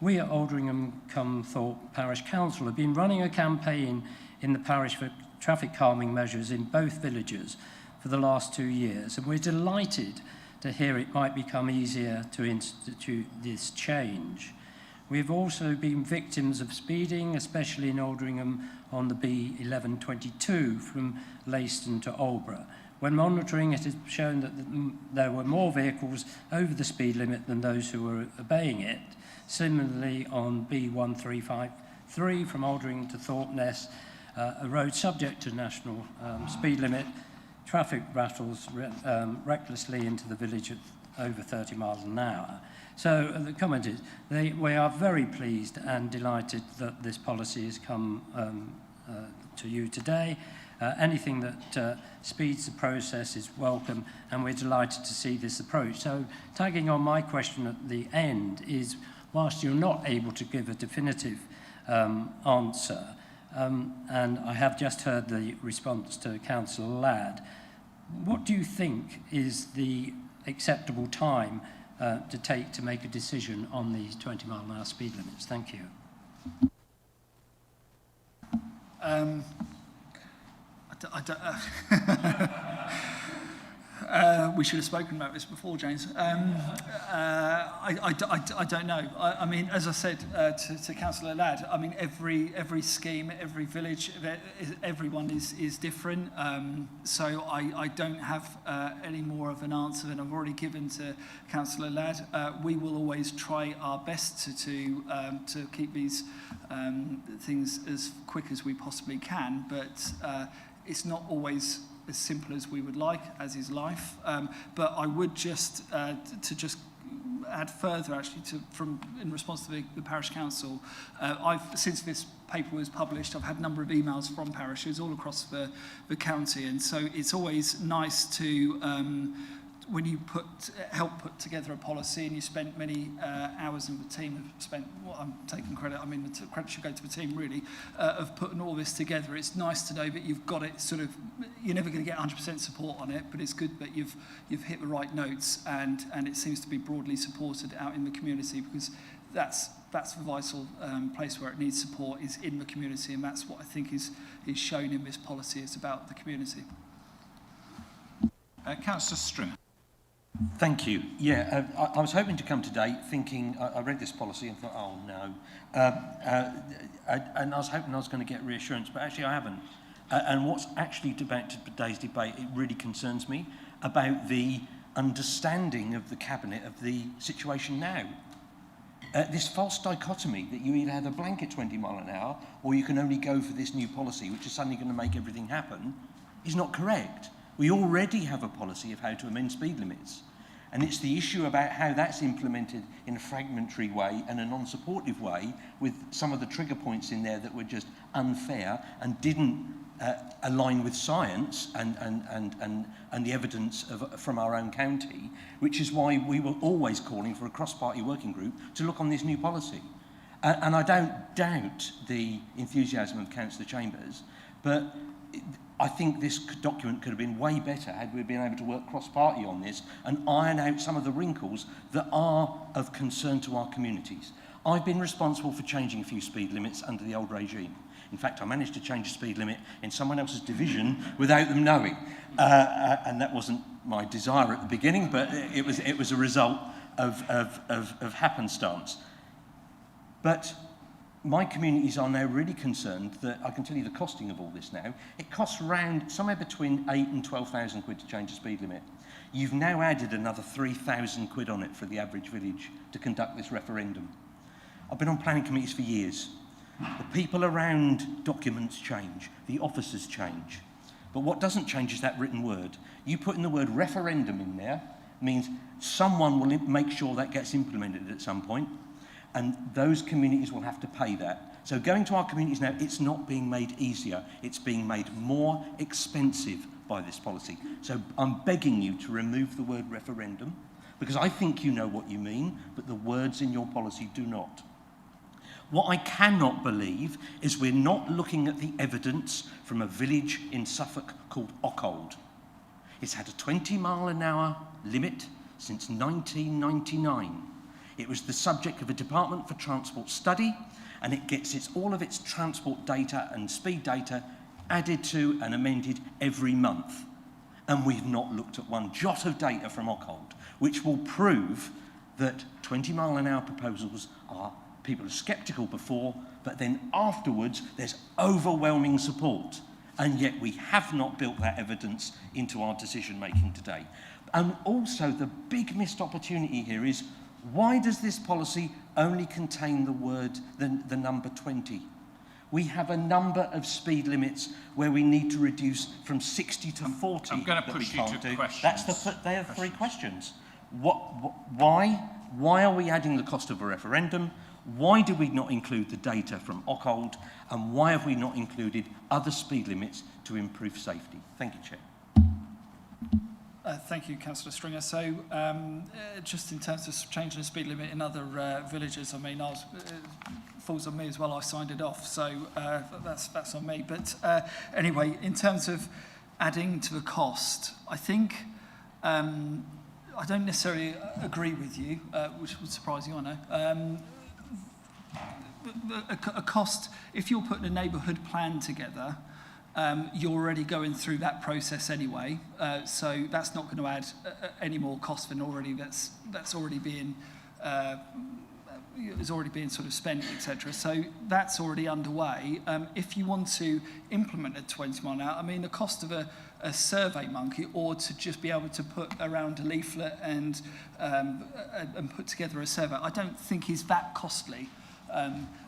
we at Aldringham cum Thorpe Parish Council have been running a campaign in the parish for traffic calming measures in both villages for the last 2 years, and we're delighted to hear it might become easier to institute this change. We've also been victims of speeding, especially in Aldringham on the B1122 from Leiston to Aldborough. When monitoring, it has shown that there were more vehicles over the speed limit than those who were obeying it. Similarly, on B1353 from Aldringham to Thorpeness, a road subject to national speed limit, traffic rattles recklessly into the village at over 30 miles an hour. So the comment is, we are very pleased and delighted that this policy has come to you today. Anything that speeds the process is welcome, and we're delighted to see this approach. So tagging on my question at the end is, whilst you're not able to give a definitive answer, and I have just heard the response to Councillor Ladd, what do you think is the acceptable time to take to make a decision on these 20-mile-an-hour speed limits? Thank you. We should have spoken about this before, James. I don't know. I mean, as I said to Councillor Ladd, I mean, every scheme, every village, everyone is different. So I don't have any more of an answer than I've already given to Councillor Ladd. We will always try our best to keep these things as quick as we possibly can, but it's not always as simple as we would like, as is life. But I would just to add further, actually, in response to the parish council, since this paper was published, I've had a number of emails from parishes all across the county, and so it's always nice to when you help put together a policy, and you spent many hours, and the team have spent, well, I'm taking credit, I mean the credit should go to the team really, of putting all this together. It's nice to know that you've got it sort of, you're never going to get 100% support on it, but it's good that you've hit the right notes, and it seems to be broadly supported out in the community, because that's the vital place where it needs support, is in the community, and that's what I think is shown in this policy. It's about the community. Councillor Stringer. Thank you. Yeah, I was hoping to come today thinking, I read this policy and thought, oh no. And I was hoping I was going to get reassurance, but actually I haven't. And what's actually about today's debate, it really concerns me about the understanding of the Cabinet of the situation now. This false dichotomy that you either have a blanket 20 mile an hour or you can only go for this new policy, which is suddenly going to make everything happen, is not correct. We already have a policy of how to amend speed limits. And it's the issue about how that's implemented in a fragmentary way and a non-supportive way, with some of the trigger points in there that were just unfair and didn't align with science and the evidence from our own county, which is why we were always calling for a cross-party working group to look on this new policy. And I don't doubt the enthusiasm of Councillor Chambers, but I think this document could have been way better had we been able to work cross-party on this and iron out some of the wrinkles that are of concern to our communities. I've been responsible for changing a few speed limits under the old regime. In fact, I managed to change a speed limit in someone else's division without them knowing. And that wasn't my desire at the beginning, but it was a result of happenstance. But my communities are now really concerned that, I can tell you the costing of all this now, it costs around somewhere between 8 and 12,000 quid to change a speed limit. You've now added another 3,000 quid on it for the average village to conduct this referendum. I've been on planning committees for years. The people around documents change, the officers change. But what doesn't change is that written word. You put in the word referendum in there, means someone will make sure that gets implemented at some point, and those communities will have to pay that. So going to our communities now, it's not being made easier, it's being made more expensive by this policy. So I'm begging you to remove the word referendum, because I think you know what you mean, but the words in your policy do not. What I cannot believe is we're not looking at the evidence from a village in Suffolk called Ockhold. It's had a 20 mile an hour limit since 1999. It was the subject of a Department for Transport study, and it gets all of its transport data and speed data added to and amended every month. And we've not looked at one jot of data from Ockhold, which will prove that 20 mile an hour proposals are, people are sceptical before, but then afterwards there's overwhelming support. And yet we have not built that evidence into our decision making today. And also the big missed opportunity here is, why does this policy only contain the word, the number 20? We have a number of speed limits where we need to reduce from 60 to 40. I'm going to push you to questions. That's they are three questions. Why are we adding the cost of a referendum? Why do we not include the data from Ockhold? And why have we not included other speed limits to improve safety? Thank you, Chair. Thank you, Councillor Stringer. So, just in terms of changing the speed limit in other villages, I mean, falls on me as well. I signed it off, so that's on me. But anyway, in terms of adding to the cost, I think I don't necessarily agree with you, which would surprise you, I know. A cost, if you're putting a neighbourhood plan together, you're already going through that process anyway, so that's not going to add any more cost than already that's already being is already being sort of spent, etc. So that's already underway. If you want to implement a 20 mile an hour, I mean, the cost of a survey monkey, or to just be able to put around a leaflet and put together a survey, I don't think is that costly.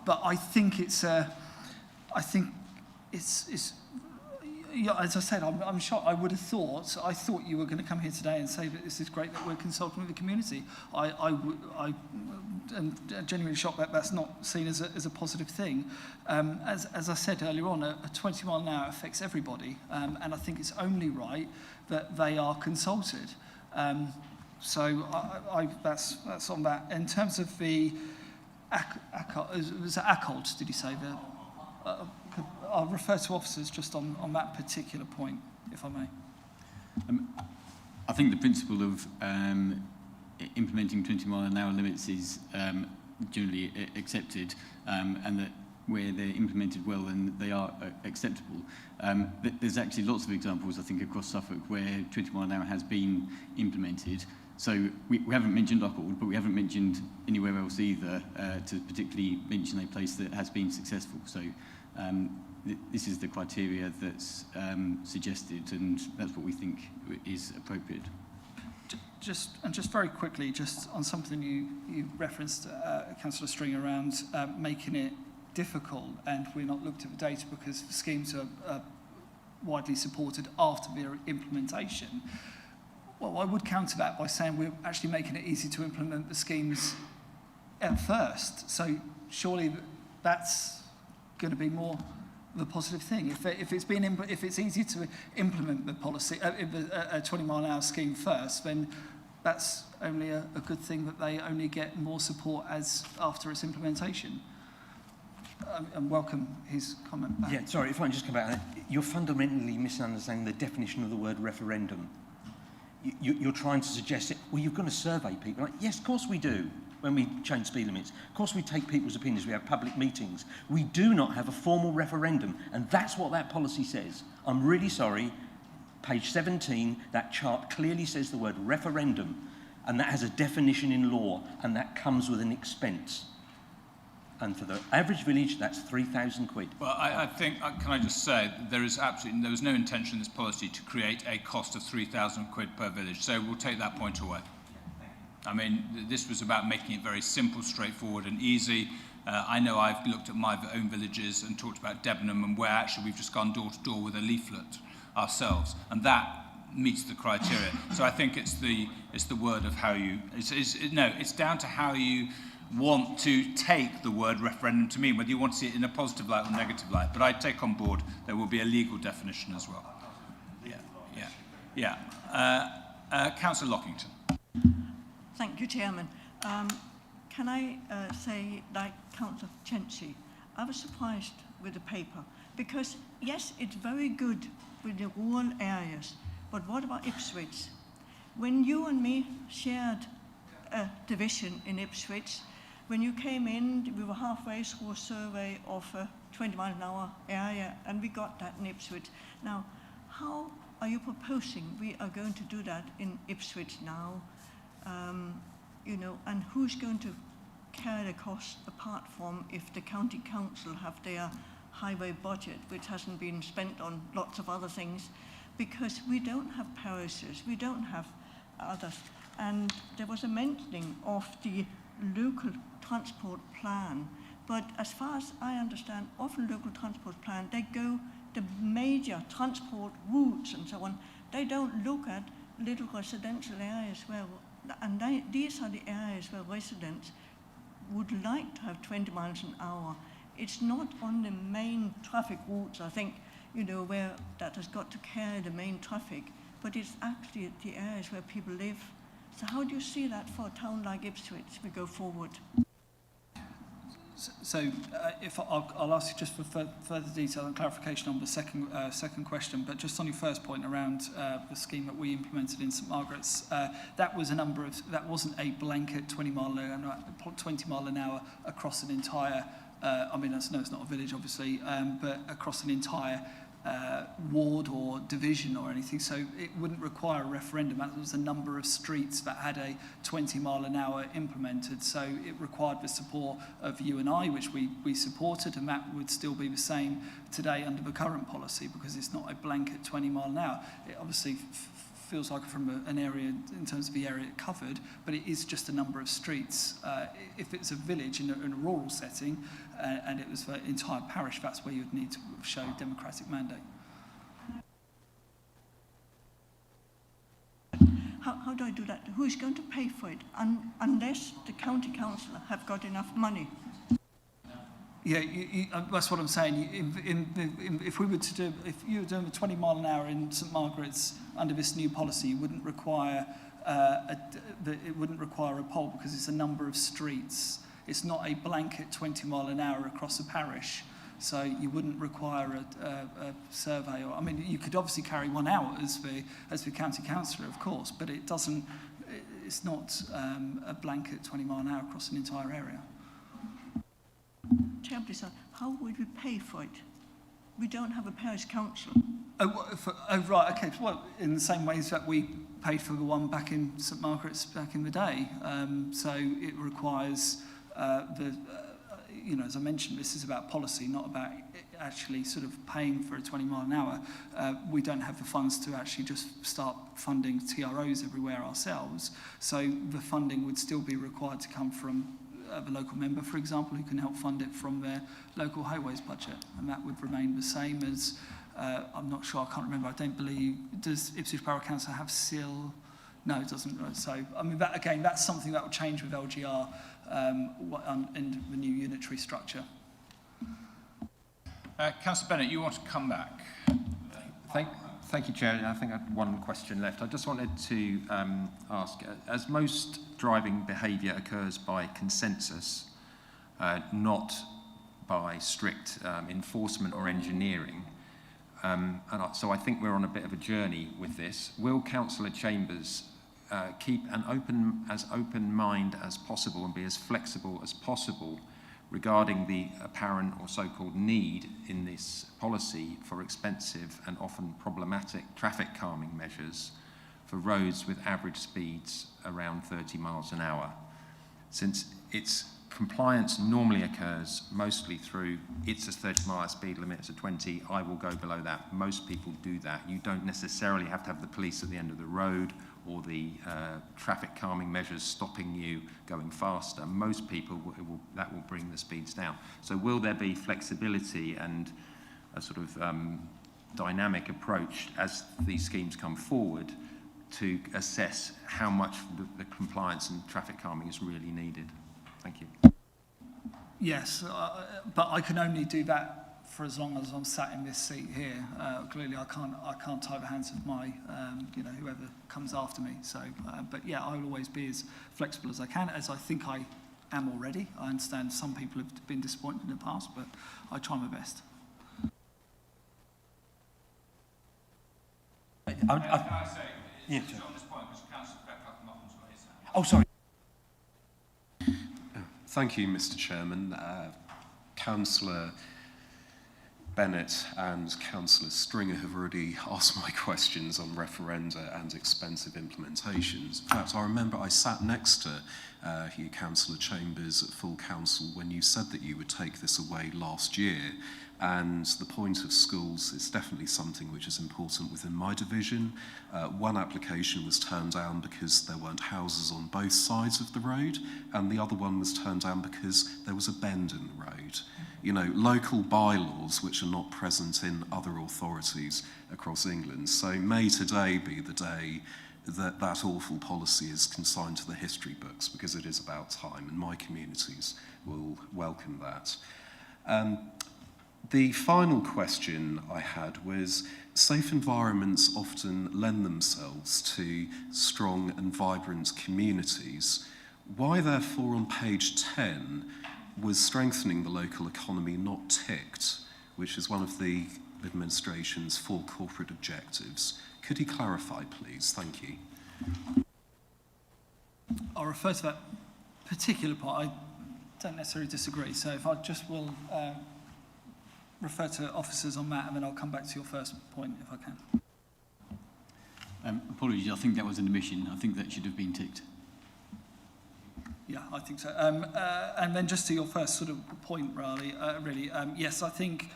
But I think it's yeah, as I said, I'm shocked. I thought you were going to come here today and say that this is great that we're consulting with the community. I am genuinely shocked that that's not seen as a positive thing. As I said earlier on, a 20 mile an hour affects everybody, and I think it's only right that they are consulted. So that's on that. In terms of the was it ACOLD, did you say? I'll refer to officers just on that particular point, if I may. I think the principle of implementing 20 mile an hour limits is generally accepted, and that where they're implemented well, then they are acceptable. There's actually lots of examples, I think, across Suffolk where 20 mile an hour has been implemented. So we haven't mentioned Lockwood, but we haven't mentioned anywhere else either to particularly mention a place that has been successful. So this is the criteria that's suggested, and that's what we think is appropriate. Just very quickly, just on something you referenced, Councillor String, around making it difficult, and we're not looked at the data because the schemes are widely supported after their implementation. Well, I would counter that by saying we're actually making it easy to implement the schemes at first. So surely that's going to be more the positive thing. If it's easy to implement the policy, a 20 mile an hour scheme first, then that's only a good thing, that they only get more support after its implementation. And welcome his comment back. Yeah, sorry, if I can just come back. You're fundamentally misunderstanding the definition of the word referendum. You're trying to suggest it, well, you've got to survey people. Like, yes, of course we do, when we change speed limits. Of course we take people's opinions, we have public meetings. We do not have a formal referendum, and that's what that policy says. I'm really sorry, page 17, that chart clearly says the word referendum, and that has a definition in law, and that comes with an expense. And for the average village, that's 3,000 quid. Well, I think, can I just say, there was no intention in this policy to create a cost of 3,000 quid per village, so we'll take that point away. I mean, this was about making it very simple, straightforward and easy. I know I've looked at my own villages and talked about Debenham, and where actually we've just gone door to door with a leaflet ourselves, and that meets the criteria. So I think it's the word of how you, it's down to how you want to take the word referendum to mean, whether you want to see it in a positive light or negative light. But I take on board there will be a legal definition as well. Councillor Lockington. Thank you, Chairman. Can I say, like Councillor Cenci, I was surprised with the paper, because yes, it's very good with the rural areas, but what about Ipswich? When you and me shared a division in Ipswich, when you came in, we were halfway through a survey of a 20 mile an hour area, and we got that in Ipswich. Now, how are you proposing we are going to do that in Ipswich now? And who's going to carry the cost, apart from if the county council have their highway budget, which hasn't been spent on lots of other things, because we don't have parishes, we don't have others. And there was a mentioning of the local transport plan, but as far as I understand, often local transport plan, they go the major transport routes and so on. They don't look at little residential areas where, and these are the areas where residents would like to have 20 miles an hour. It's not on the main traffic routes, I think, where that has got to carry the main traffic, but it's actually the areas where people live. So how do you see that for a town like Ipswich we go forward? So if I'll ask you just for further detail and clarification on the second question, but just on your first point around the scheme that we implemented in St Margaret's, that wasn't a blanket 20 mile an hour across an entire, I mean, it's not a village obviously, but across an entire ward or division or anything, so it wouldn't require a referendum. That was a number of streets that had a 20-mile-an-hour implemented, so it required the support of you and I, which we supported, and that would still be the same today under the current policy, because it's not a blanket 20-mile-an-hour. It obviously feels like from an area in terms of the area covered, but it is just a number of streets. If it's a village in a rural setting and it was the entire parish, that's where you'd need to show democratic mandate. How do I do that? Who's going to pay for it? Unless the county council have got enough money. Yeah, that's what I'm saying. If we were to do, if you were doing a 20 mile an hour in St Margaret's under this new policy, you wouldn't require it wouldn't require a poll, because it's a number of streets. It's not a blanket 20 mile an hour across a parish, so you wouldn't require a survey. Or, I mean, you could obviously carry one out as the county councillor, of course, but it doesn't. It's not a blanket 20 mile an hour across an entire area. Terribly sorry. How would we pay for it? We don't have a parish council. Oh, right, okay. Well, in the same ways that we paid for the one back in St Margaret's back in the day. So it requires you know, as I mentioned, this is about policy, not about actually sort of paying for a 20 mile an hour. We don't have the funds to actually just start funding TROs everywhere ourselves. So the funding would still be required to come from the local member, for example, who can help fund it from their local highways budget, and that would remain the same as, I'm not sure, I can't remember, I don't believe, does Ipswich Borough Council have SIL? No, it doesn't. So, I mean, that, again, that's something that will change with LGR in the new unitary structure. Councillor Bennett, you want to come back? Thank you, Chair. I think I had one question left. I just wanted to ask, as most driving behaviour occurs by consensus, not by strict enforcement or engineering, so I think we're on a bit of a journey with this. Will Councillor Chambers keep an open mind as possible and be as flexible as possible regarding the apparent or so-called need in this policy for expensive and often problematic traffic calming measures for roads with average speeds around 30 miles an hour? Since its compliance normally occurs mostly through, it's a 30-mile speed limit, it's a 20, I will go below that. Most people do that. You don't necessarily have to have the police at the end of the road or the traffic calming measures stopping you going faster. Most people, that will bring the speeds down. So will there be flexibility and a sort of dynamic approach as these schemes come forward to assess how much the compliance and traffic calming is really needed? Thank you. Yes, but I can only do that for as long as I'm sat in this seat here. Clearly, I can't tie the hands of my, you know, whoever comes after me. So, but yeah, I will always be as flexible as I can, as I think I am already. I understand some people have been disappointed in the past, but I try my best. Can I say, yeah, on this point, because Councillor Beck-Martin's got his hand. Oh, sorry. Thank you, Mr. Chairman. Councillor Bennett and Councillor Stringer have already asked my questions on referenda and expensive implementations. In fact, I remember I sat next to you, Councillor Chambers, at full council when you said that you would take this away last year. And the point of schools is definitely something which is important within my division. One application was turned down because there weren't houses on both sides of the road, and the other one was turned down because there was a bend in the road. You know, local bylaws which are not present in other authorities across England. So may today be the day that that awful policy is consigned to the history books, because it is about time, and my communities will welcome that. The final question I had was, safe environments often lend themselves to strong and vibrant communities. Why, therefore, on page 10, was strengthening the local economy not ticked, which is one of the administration's 4 corporate objectives? Could you clarify, please? Thank you. I'll refer to that particular part. I don't necessarily disagree, so if I just will refer to officers on that, and then I'll come back to your first point if I can. Apologies, I think that was an omission. I think that should have been ticked. Yeah, I think so. And then just to your first sort of point, really, yes, I think,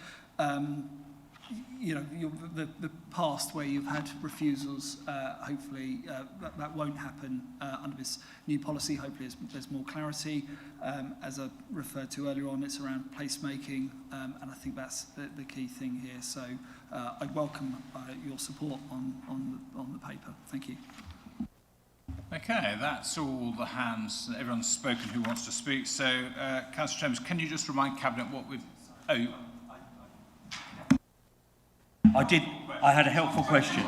you know, the past where you've had refusals, hopefully that won't happen under this new policy. Hopefully there's more clarity. As I referred to earlier on, it's around placemaking, and I think that's the key thing here. So I welcome your support on the paper. Thank you. Okay, that's all the hands. Everyone's spoken who wants to speak. So, Councillor Chambers, can you just remind Cabinet what we've... Oh. I had a helpful question.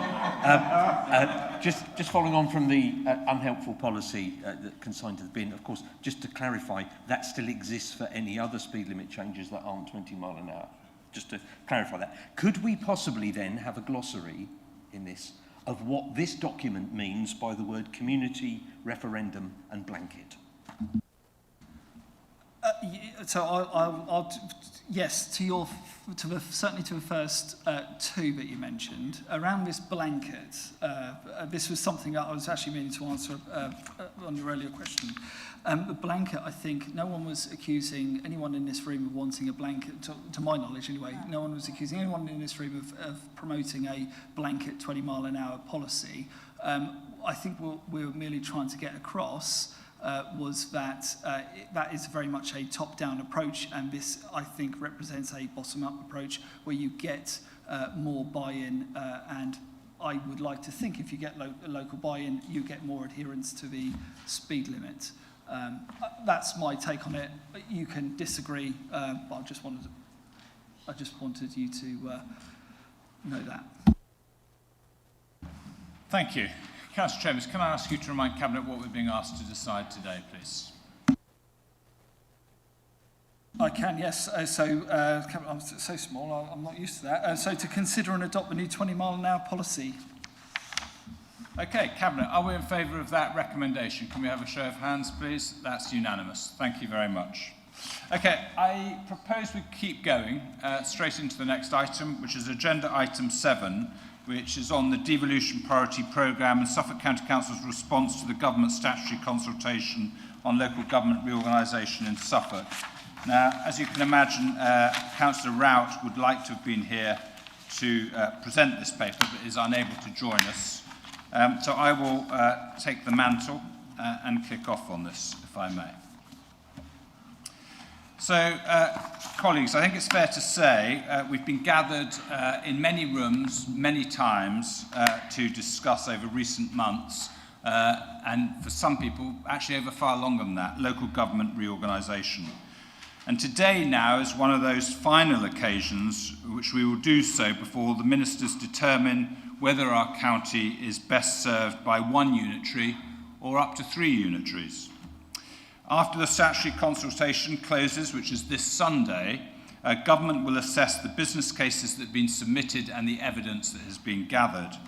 Just following on from the unhelpful policy that consigned to the bin, of course, just to clarify, that still exists for any other speed limit changes that aren't 20 mile an hour. Just to clarify that. Could we possibly then have a glossary in this of what this document means by the word community, referendum and blanket? So I'll yes, certainly to the first two that you mentioned around this blanket. This was something that I was actually meaning to answer on your earlier question. The blanket, I think, no one was accusing anyone in this room of wanting a blanket, to my knowledge anyway. No one was accusing anyone in this room of promoting a blanket 20 mile an hour policy. I think what we were merely trying to get across was that that is very much a top-down approach, and this, I think, represents a bottom-up approach where you get more buy-in, and I would like to think if you get local buy-in, you get more adherence to the speed limit. That's my take on it. You can disagree, but I just wanted you to know that. Thank you. Councillor Chambers, can I ask you to remind Cabinet what we're being asked to decide today, please? I can, yes. I'm so small, I'm not used to that. So to consider and adopt the new 20 mile an hour policy. Okay, Cabinet, are we in favour of that recommendation? Can we have a show of hands, please? That's unanimous. Thank you very much. Okay, I propose we keep going straight into the next item, which is agenda item 7, which is on the devolution priority programme and Suffolk County Council's response to the government statutory consultation on local government reorganisation in Suffolk. Now, as you can imagine, Councillor Rout would like to have been here to present this paper, but is unable to join us. So I will take the mantle and kick off on this, if I may. So, colleagues, I think it's fair to say we've been gathered in many rooms, many times, to discuss over recent months, and for some people, actually over far longer than that, local government reorganisation. And today now is one of those final occasions which we will do so before the ministers determine whether our county is best served by 1 unitary or up to 3 unitaries. After the statutory consultation closes, which is this Sunday, government will assess the business cases that have been submitted and the evidence that has been gathered.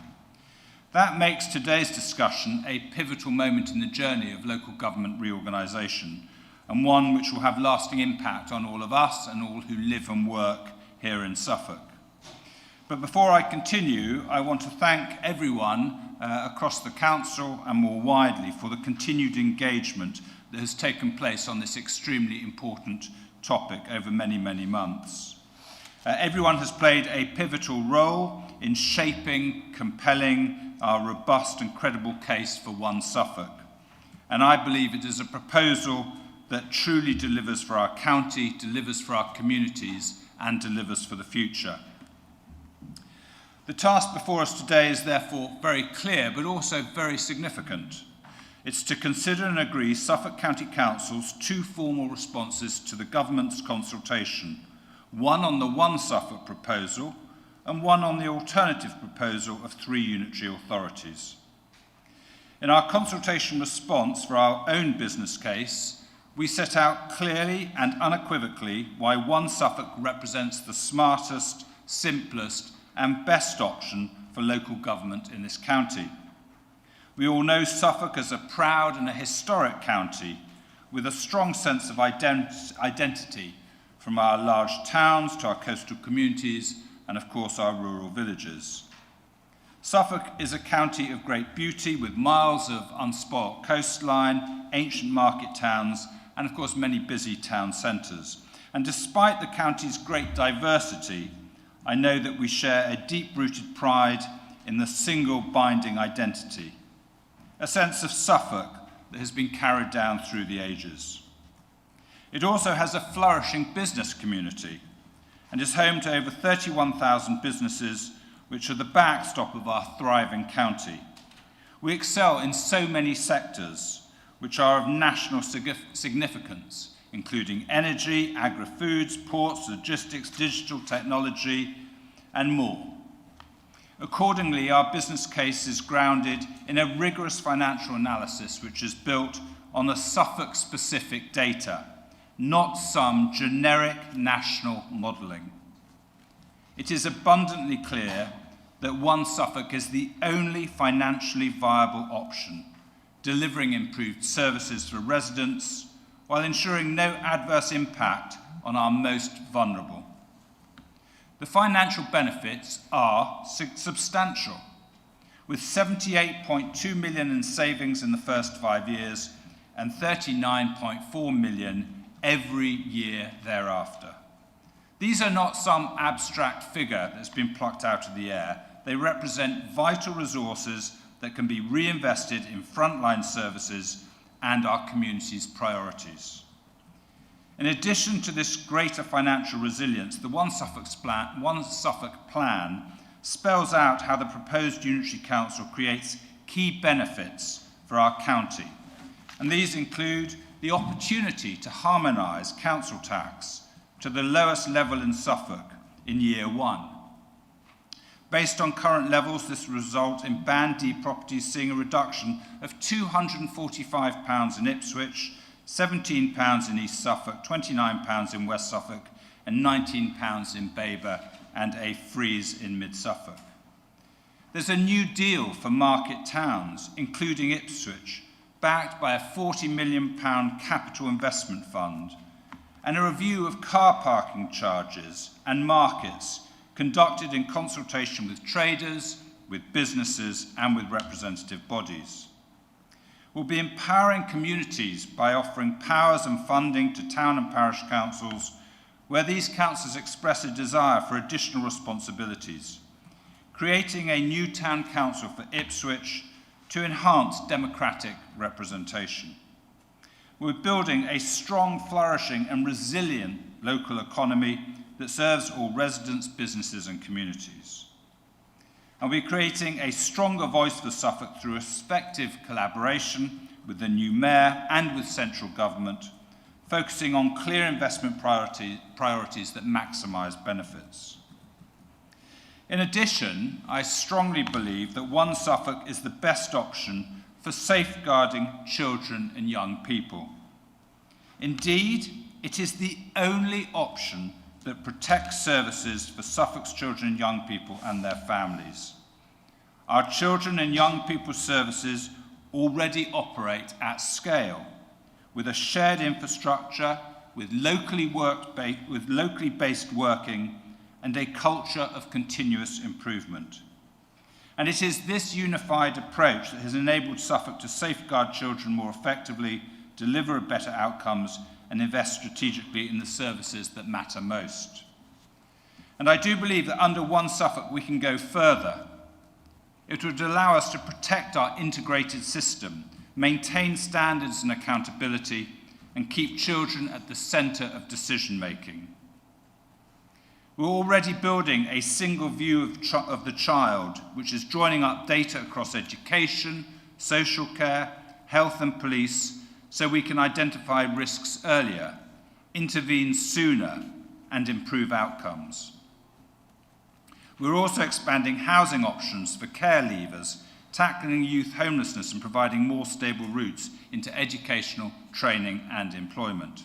That makes today's discussion a pivotal moment in the journey of local government reorganisation, and one which will have lasting impact on all of us and all who live and work here in Suffolk. But before I continue, I want to thank everyone across the council and more widely for the continued engagement that has taken place on this extremely important topic over many, many months. Everyone has played a pivotal role in shaping, compelling our robust and credible case for One Suffolk. And I believe it is a proposal that truly delivers for our county, delivers for our communities, and delivers for the future. The task before us today is therefore very clear, but also very significant. It's to consider and agree Suffolk County Council's 2 formal responses to the government's consultation, one on the One Suffolk proposal and one on the alternative proposal of 3 unitary authorities. In our consultation response for our own business case, we set out clearly and unequivocally why One Suffolk represents the smartest, simplest and best option for local government in this county. We all know Suffolk as a proud and a historic county with a strong sense of identity from our large towns to our coastal communities and, of course, our rural villages. Suffolk is a county of great beauty with miles of unspoilt coastline, ancient market towns, and, of course, many busy town centres. And despite the county's great diversity, I know that we share a deep-rooted pride in the single binding identity, a sense of Suffolk that has been carried down through the ages. It also has a flourishing business community and is home to over 31,000 businesses, which are the backstop of our thriving county. We excel in so many sectors which are of national significance, including energy, agri-foods, ports, logistics, digital technology, and more. Accordingly, our business case is grounded in a rigorous financial analysis which is built on the Suffolk-specific data, not some generic national modelling. It is abundantly clear that One Suffolk is the only financially viable option, delivering improved services for residents while ensuring no adverse impact on our most vulnerable. The financial benefits are substantial, with 78.2 million in savings in the first 5 years and 39.4 million every year thereafter. These are not some abstract figure that's been plucked out of the air. They represent vital resources that can be reinvested in frontline services and our community's priorities. In addition to this greater financial resilience, the One Suffolk plan spells out how the proposed unitary council creates key benefits for our county. And these include the opportunity to harmonise council tax to the lowest level in Suffolk in year 1. Based on current levels, this will result in Band D properties seeing a reduction of £245 in Ipswich, £17 in East Suffolk, £29 in West Suffolk, and £19 in Baber, and a freeze in Mid Suffolk. There's a new deal for market towns, including Ipswich, backed by a £40 million capital investment fund, and a review of car parking charges and markets conducted in consultation with traders, with businesses, and with representative bodies. We'll be empowering communities by offering powers and funding to town and parish councils where these councils express a desire for additional responsibilities, creating a new town council for Ipswich to enhance democratic representation. We're building a strong, flourishing, and resilient local economy that serves all residents, businesses, and communities. And we're creating a stronger voice for Suffolk through effective collaboration with the new mayor and with central government, focusing on clear investment priorities that maximise benefits. In addition, I strongly believe that One Suffolk is the best option for safeguarding children and young people. Indeed, it is the only option that protects services for Suffolk's children and young people and their families. Our children and young people services already operate at scale, with a shared infrastructure, with locally based working, and a culture of continuous improvement. And it is this unified approach that has enabled Suffolk to safeguard children more effectively, deliver better outcomes, and invest strategically in the services that matter most. And I do believe that under One Suffolk we can go further. It would allow us to protect our integrated system, maintain standards and accountability, and keep children at the centre of decision-making. We're already building a single view of the child, which is joining up data across education, social care, health and police, so we can identify risks earlier, intervene sooner, and improve outcomes. We're also expanding housing options for care leavers, tackling youth homelessness and providing more stable routes into educational, training and employment.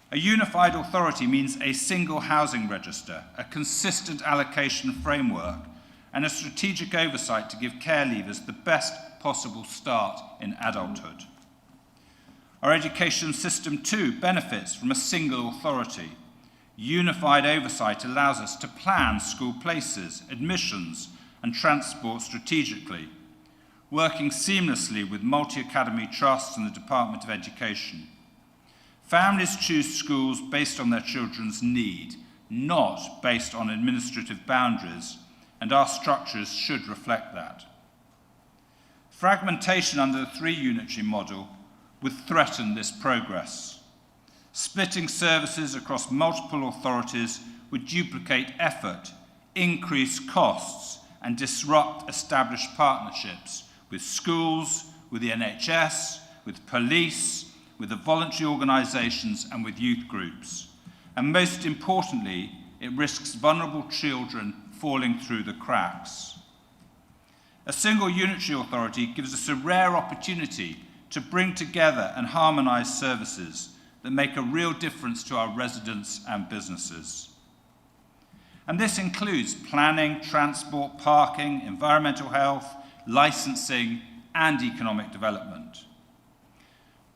A unified authority means a single housing register, a consistent allocation framework, and a strategic oversight to give care leavers the best possible start in adulthood. Our education system too benefits from a single authority, Unified oversight allows us to plan school places, admissions, and transport strategically, working seamlessly with multi-academy trusts and the Department of Education. Families choose schools based on their children's need, not based on administrative boundaries, and our structures should reflect that. Fragmentation under the 3-unitary model would threaten this progress. Splitting services across multiple authorities would duplicate effort, increase costs, and disrupt established partnerships with schools, with the NHS, with police, with the voluntary organisations, and with youth groups. And most importantly, it risks vulnerable children falling through the cracks. A single unitary authority gives us a rare opportunity to bring together and harmonise services that make a real difference to our residents and businesses. And this includes planning, transport, parking, environmental health, licensing, and economic development.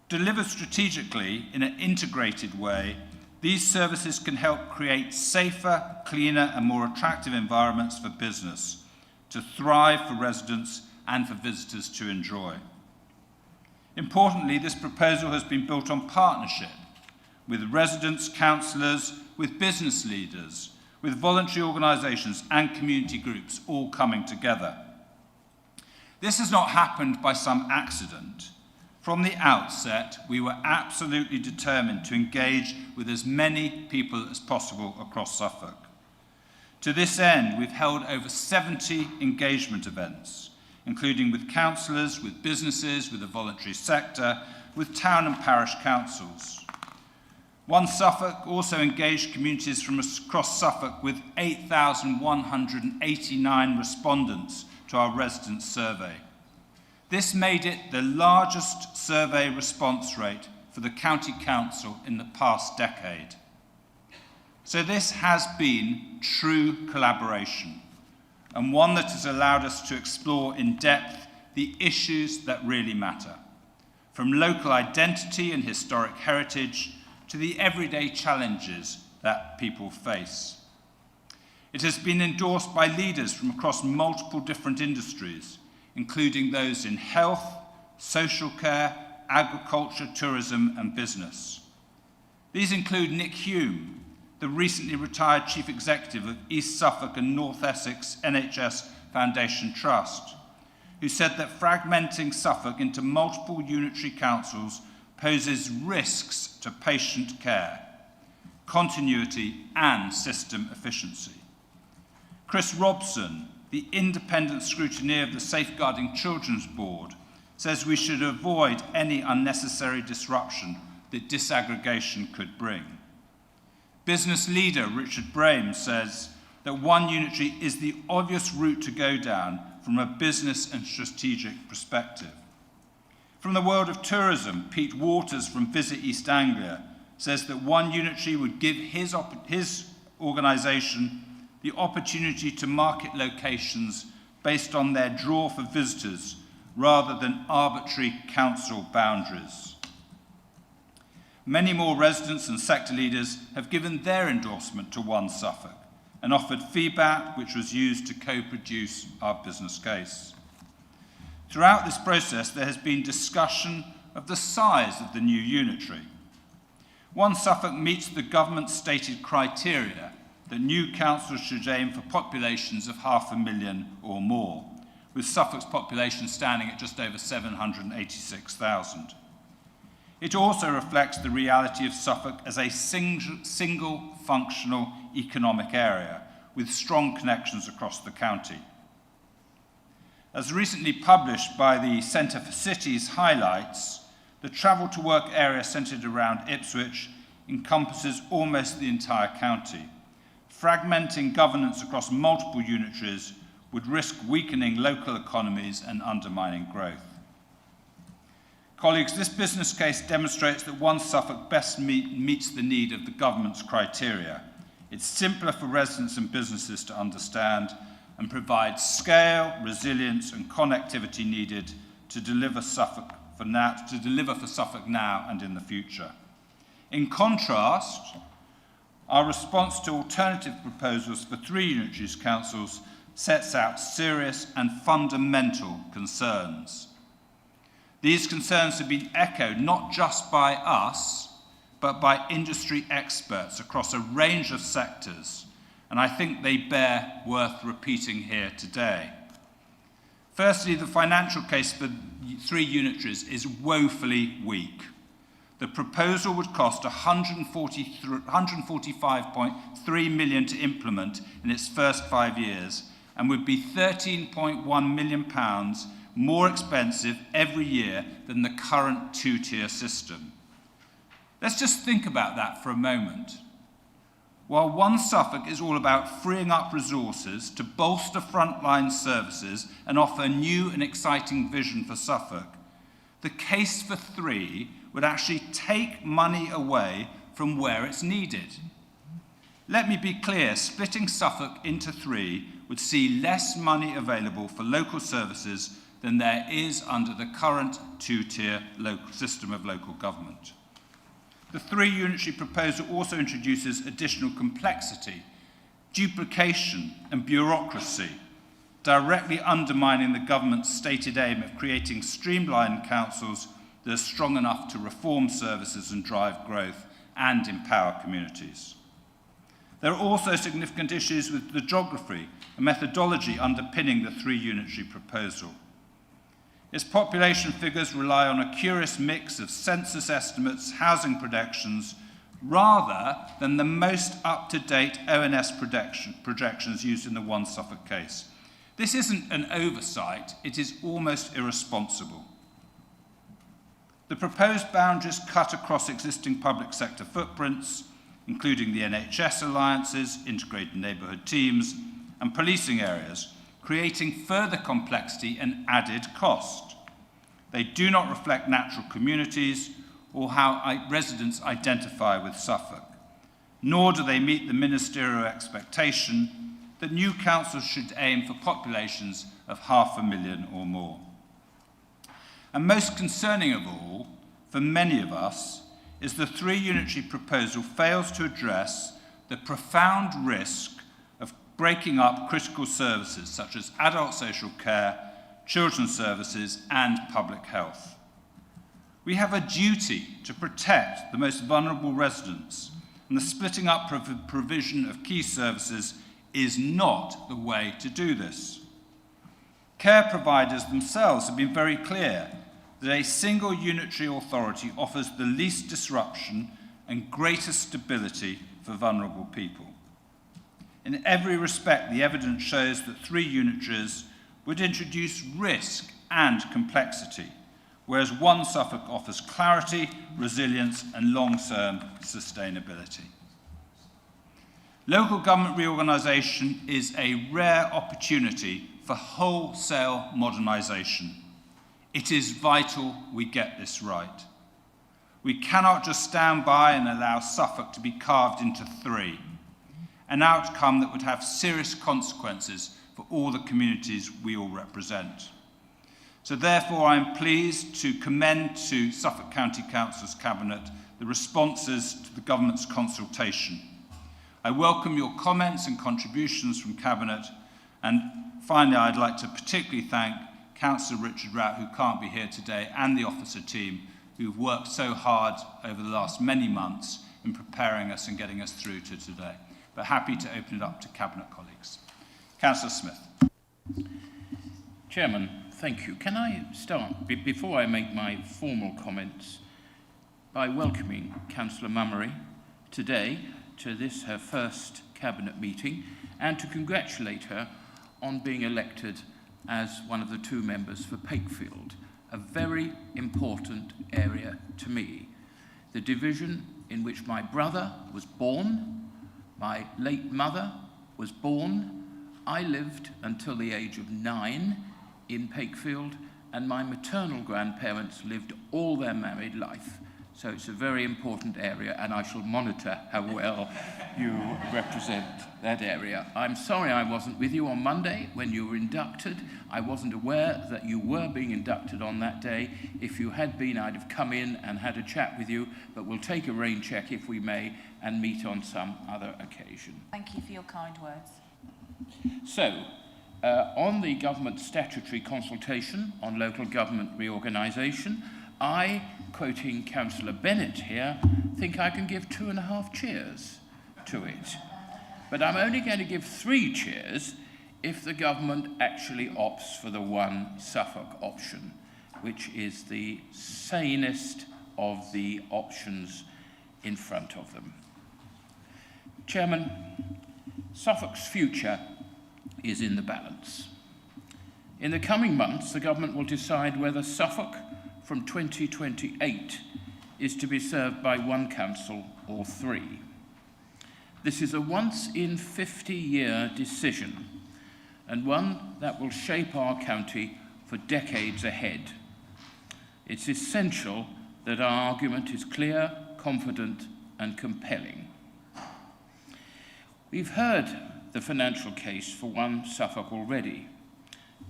Delivered strategically in an integrated way, these services can help create safer, cleaner, and more attractive environments for business to thrive for residents and for visitors to enjoy. Importantly, this proposal has been built on partnership with residents, councillors, with business leaders, with voluntary organisations and community groups all coming together. This has not happened by some accident. From the outset, we were absolutely determined to engage with as many people as possible across Suffolk. To this end, we've held over 70 engagement events, including with councillors, with businesses, with the voluntary sector, with town and parish councils. One Suffolk also engaged communities from across Suffolk with 8,189 respondents to our residents' survey. This made it the largest survey response rate for the County Council in the past decade. So this has been true collaboration, and one that has allowed us to explore in depth the issues that really matter, from local identity and historic heritage to the everyday challenges that people face. It has been endorsed by leaders from across multiple different industries, including those in health, social care, agriculture, tourism, and business. These include Nick Hume, the recently retired Chief Executive of East Suffolk and North Essex NHS Foundation Trust, who said that fragmenting Suffolk into multiple unitary councils poses risks to patient care, continuity, and system efficiency. Chris Robson, the independent scrutineer of the Safeguarding Children's Board, says we should avoid any unnecessary disruption that disaggregation could bring. Business leader Richard Brame says that one unitary is the obvious route to go down from a business and strategic perspective. From the world of tourism, Pete Waters from Visit East Anglia says that one unitary would give his organisation the opportunity to market locations based on their draw for visitors rather than arbitrary council boundaries. Many more residents and sector leaders have given their endorsement to One Suffolk and offered feedback which was used to co-produce our business case. Throughout this process, there has been discussion of the size of the new unitary. One Suffolk meets the government's stated criteria that new councils should aim for populations of 500,000 or more, with Suffolk's population standing at just over 786,000. It also reflects the reality of Suffolk as a single functional economic area with strong connections across the county. As recently published by the Centre for Cities highlights, the travel to work area centred around Ipswich encompasses almost the entire county. Fragmenting governance across multiple unitaries would risk weakening local economies and undermining growth. Colleagues, this business case demonstrates that One Suffolk best meets the need of the government's criteria. It's simpler for residents and businesses to understand and provides scale, resilience, and connectivity needed to deliver for Suffolk now and in the future. In contrast, our response to alternative proposals for 3 unitary councils sets out serious and fundamental concerns. These concerns have been echoed not just by us, but by industry experts across a range of sectors, and I think they bear worth repeating here today. Firstly, the financial case for 3 unitaries is woefully weak. The proposal would cost £145.3 million to implement in its first 5 years and would be £13.1 million more expensive every year than the current 2-tier system. Let's just think about that for a moment. While One Suffolk is all about freeing up resources to bolster frontline services and offer a new and exciting vision for Suffolk, the case for 3 would actually take money away from where it's needed. Let me be clear, splitting Suffolk into 3 would see less money available for local services than there is under the current 2-tier system of local government. The 3 unitary proposal also introduces additional complexity, duplication and bureaucracy, directly undermining the government's stated aim of creating streamlined councils that are strong enough to reform services and drive growth and empower communities. There are also significant issues with the geography and methodology underpinning the 3 unitary proposal. Its population figures rely on a curious mix of census estimates, housing projections, rather than the most up-to-date ONS projections used in the One Suffolk case. This isn't an oversight, it is almost irresponsible. The proposed boundaries cut across existing public sector footprints, including the NHS alliances, integrated neighbourhood teams, and policing areas, creating further complexity and added cost. They do not reflect natural communities or how residents identify with Suffolk, nor do they meet the ministerial expectation that new councils should aim for populations of 500,000 or more. And most concerning of all, for many of us, is the 3 unitary proposal fails to address the profound risk of breaking up critical services such as adult social care, children's services, and public health. We have a duty to protect the most vulnerable residents, and the splitting up provision of key services is not the way to do this. Care providers themselves have been very clear that a single unitary authority offers the least disruption and greatest stability for vulnerable people. In every respect, the evidence shows that 3 unitaries would introduce risk and complexity, whereas One Suffolk offers clarity, resilience, and long-term sustainability. Local government reorganisation is a rare opportunity for wholesale modernisation. It is vital we get this right. We cannot just stand by and allow Suffolk to be carved into 3, an outcome that would have serious consequences for all the communities we all represent. So therefore, I am pleased to commend to Suffolk County Council's Cabinet the responses to the government's consultation. I welcome your comments and contributions from Cabinet, and finally I'd like to particularly thank Councillor Richard Rout, who can't be here today, and the officer team who've worked so hard over the last many months in preparing us and getting us through to today. But happy to open it up to Cabinet colleagues. Councillor Smith. Chairman, thank you. Can I start, before I make my formal comments, by welcoming Councillor Mummery today to this, her first Cabinet meeting, and to congratulate her on being elected as one of the 2 members for Pakefield, a very important area to me. The division in which my brother was born, my late mother was born. I lived until the age of 9 in Pakefield, and my maternal grandparents lived all their married life So it's a very important area, and I shall monitor how well you represent that area. I'm sorry I wasn't with you on Monday when you were inducted. I wasn't aware that you were being inducted on that day. If you had been, I'd have come in and had a chat with you, but we'll take a rain check if we may and meet on some other occasion. Thank you for your kind words. So, on the government statutory consultation on local government reorganisation, I, quoting Councillor Bennett here, think I can give 2.5 cheers to it. But I'm only going to give 3 cheers if the government actually opts for the one Suffolk option, which is the sanest of the options in front of them. Chairman, Suffolk's future is in the balance. In the coming months, the government will decide whether Suffolk from 2028 is to be served by 1 council or 3. This is a once-in-50-year decision, and one that will shape our county for decades ahead. It's essential that our argument is clear, confident, and compelling. We've heard the financial case for 1 Suffolk already,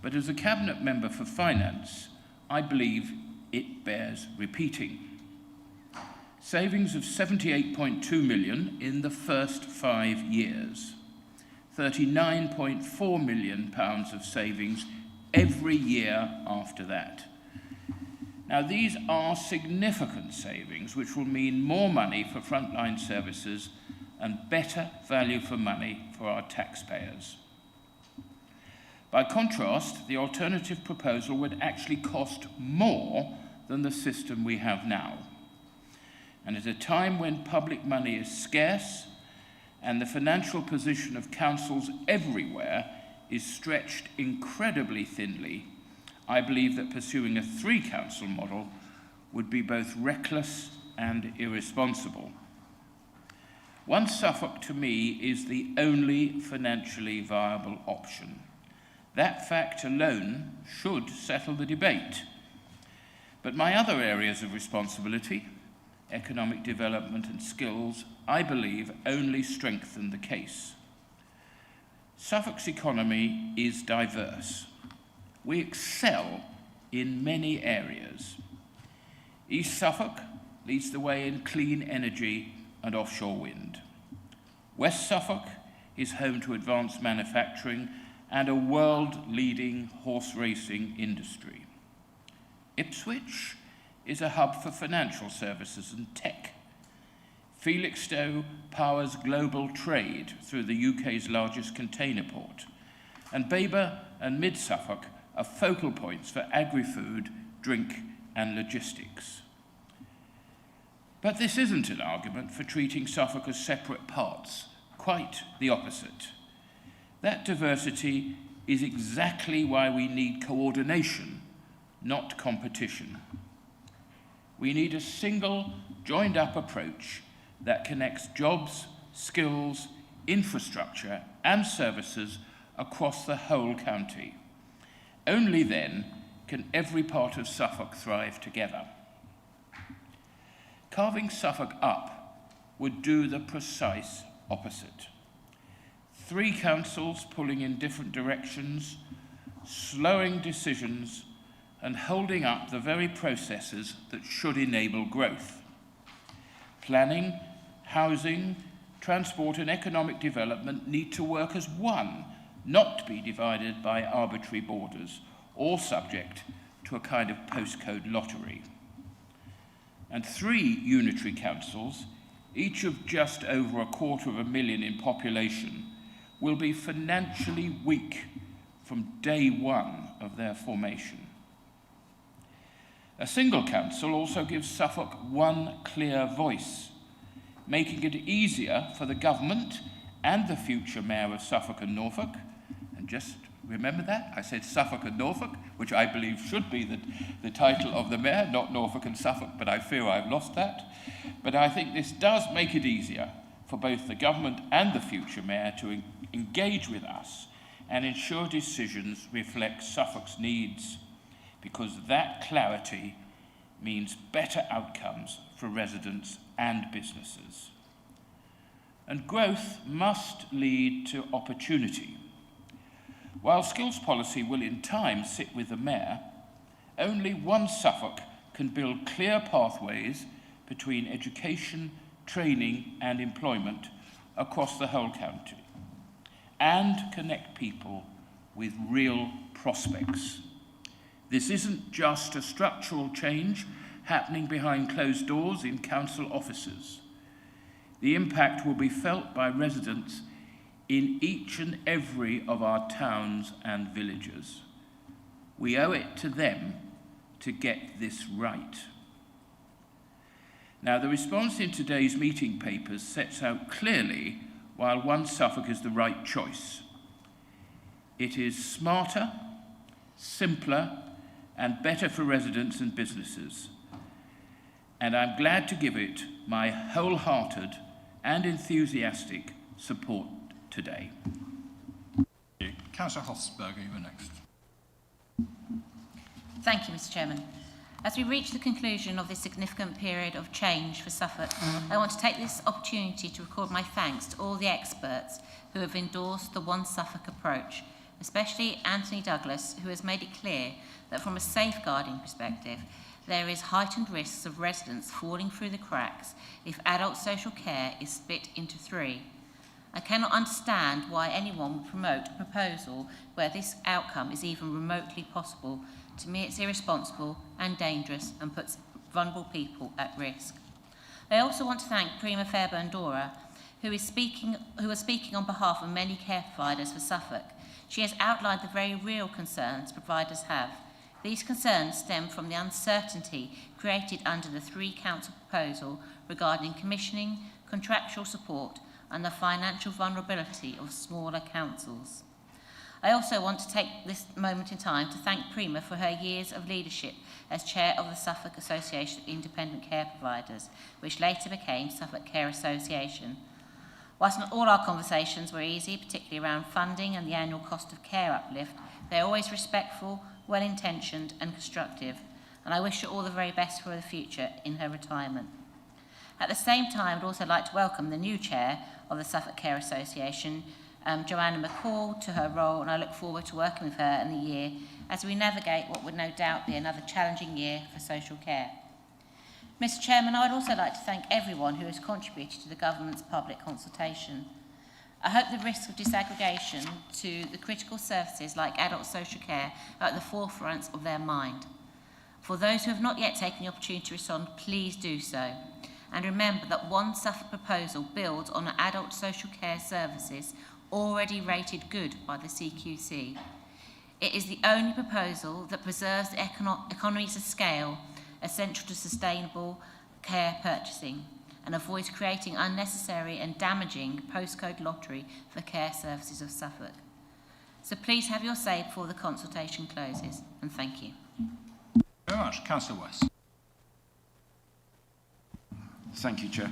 but as a Cabinet Member for Finance, I believe it bears repeating. Savings of £78.2 million in the first 5 years, £39.4 million of savings every year after that. Now, these are significant savings which will mean more money for frontline services and better value for money for our taxpayers. By contrast, the alternative proposal would actually cost more than the system we have now. And at a time when public money is scarce and the financial position of councils everywhere is stretched incredibly thinly, I believe that pursuing a 3-council model would be both reckless and irresponsible. 1 Suffolk, to me, is the only financially viable option. That fact alone should settle the debate. But my other areas of responsibility, economic development and skills, I believe only strengthen the case. Suffolk's economy is diverse. We excel in many areas. East Suffolk leads the way in clean energy and offshore wind. West Suffolk is home to advanced manufacturing and a world-leading horse racing industry. Ipswich is a hub for financial services and tech. Felixstowe powers global trade through the UK's largest container port. And Baber and Mid-Suffolk are focal points for agri-food, drink and logistics. But this isn't an argument for treating Suffolk as separate parts, quite the opposite. That diversity is exactly why we need coordination, not competition. We need a single, joined-up approach that connects jobs, skills, infrastructure and services across the whole county. Only then can every part of Suffolk thrive together. Carving Suffolk up would do the precise opposite. 3 councils pulling in different directions, slowing decisions, and holding up the very processes that should enable growth. Planning, housing, transport and economic development need to work as one, not be divided by arbitrary borders, or subject to a kind of postcode lottery. And 3 unitary councils, each of just over 250,000 in population, will be financially weak from day one of their formation. A single council also gives Suffolk one clear voice, making it easier for the government and the future mayor of Suffolk and Norfolk, and just remember that, I said Suffolk and Norfolk, which I believe should be the title of the mayor, not Norfolk and Suffolk, but I fear I've lost that. But I think this does make it easier for both the government and the future mayor to engage with us and ensure decisions reflect Suffolk's needs, because that clarity means better outcomes for residents and businesses. And growth must lead to opportunity. While skills policy will in time sit with the Mayor, only One Suffolk can build clear pathways between education, training and employment across the whole county, and connect people with real prospects. This isn't just a structural change happening behind closed doors in council offices. The impact will be felt by residents in each and every of our towns and villages. We owe it to them to get this right. Now, the response in today's meeting papers sets out clearly why One Suffolk is the right choice. It is smarter, simpler, and better for residents and businesses. And I'm glad to give it my wholehearted and enthusiastic support today. Councillor Hopfensperger, you were next. Thank you, Mr. Chairman. As we reach the conclusion of this significant period of change for Suffolk, I want to take this opportunity to record my thanks to all the experts who have endorsed the One Suffolk approach, especially Anthony Douglas, who has made it clear that from a safeguarding perspective, there is heightened risks of residents falling through the cracks if adult social care is split into three. I cannot understand why anyone would promote a proposal where this outcome is even remotely possible. To me, it's irresponsible and dangerous and puts vulnerable people at risk. I also want to thank Prima Fairbairn-Dora, who was speaking on behalf of many care providers for Suffolk. She has outlined the very real concerns providers have. These concerns stem from the uncertainty created under the three-council proposal regarding commissioning, contractual support, and the financial vulnerability of smaller councils. I also want to take this moment in time to thank Prima for her years of leadership as chair of the Suffolk Association of Independent Care Providers, which later became Suffolk Care Association. Whilst not all our conversations were easy, particularly around funding and the annual cost of care uplift, they're always respectful, well-intentioned and constructive, and I wish her all the very best for the future in her retirement. At the same time, I'd also like to welcome the new chair of the Suffolk Care Association, Joanna McCall, to her role, and I look forward to working with her in the year as we navigate what would no doubt be another challenging year for social care. Mr. Chairman, I would also like to thank everyone who has contributed to the government's public consultation. I hope the risks of disaggregation to the critical services like adult social care are at the forefront of their mind. For those who have not yet taken the opportunity to respond, please do so. And remember that One Suffolk proposal builds on adult social care services already rated good by the CQC. It is the only proposal that preserves the economies of scale essential to sustainable care purchasing and avoids creating unnecessary and damaging postcode lottery for care services of Suffolk. So please have your say before the consultation closes, and thank you. Very much. Councillor West. Thank you, Chair.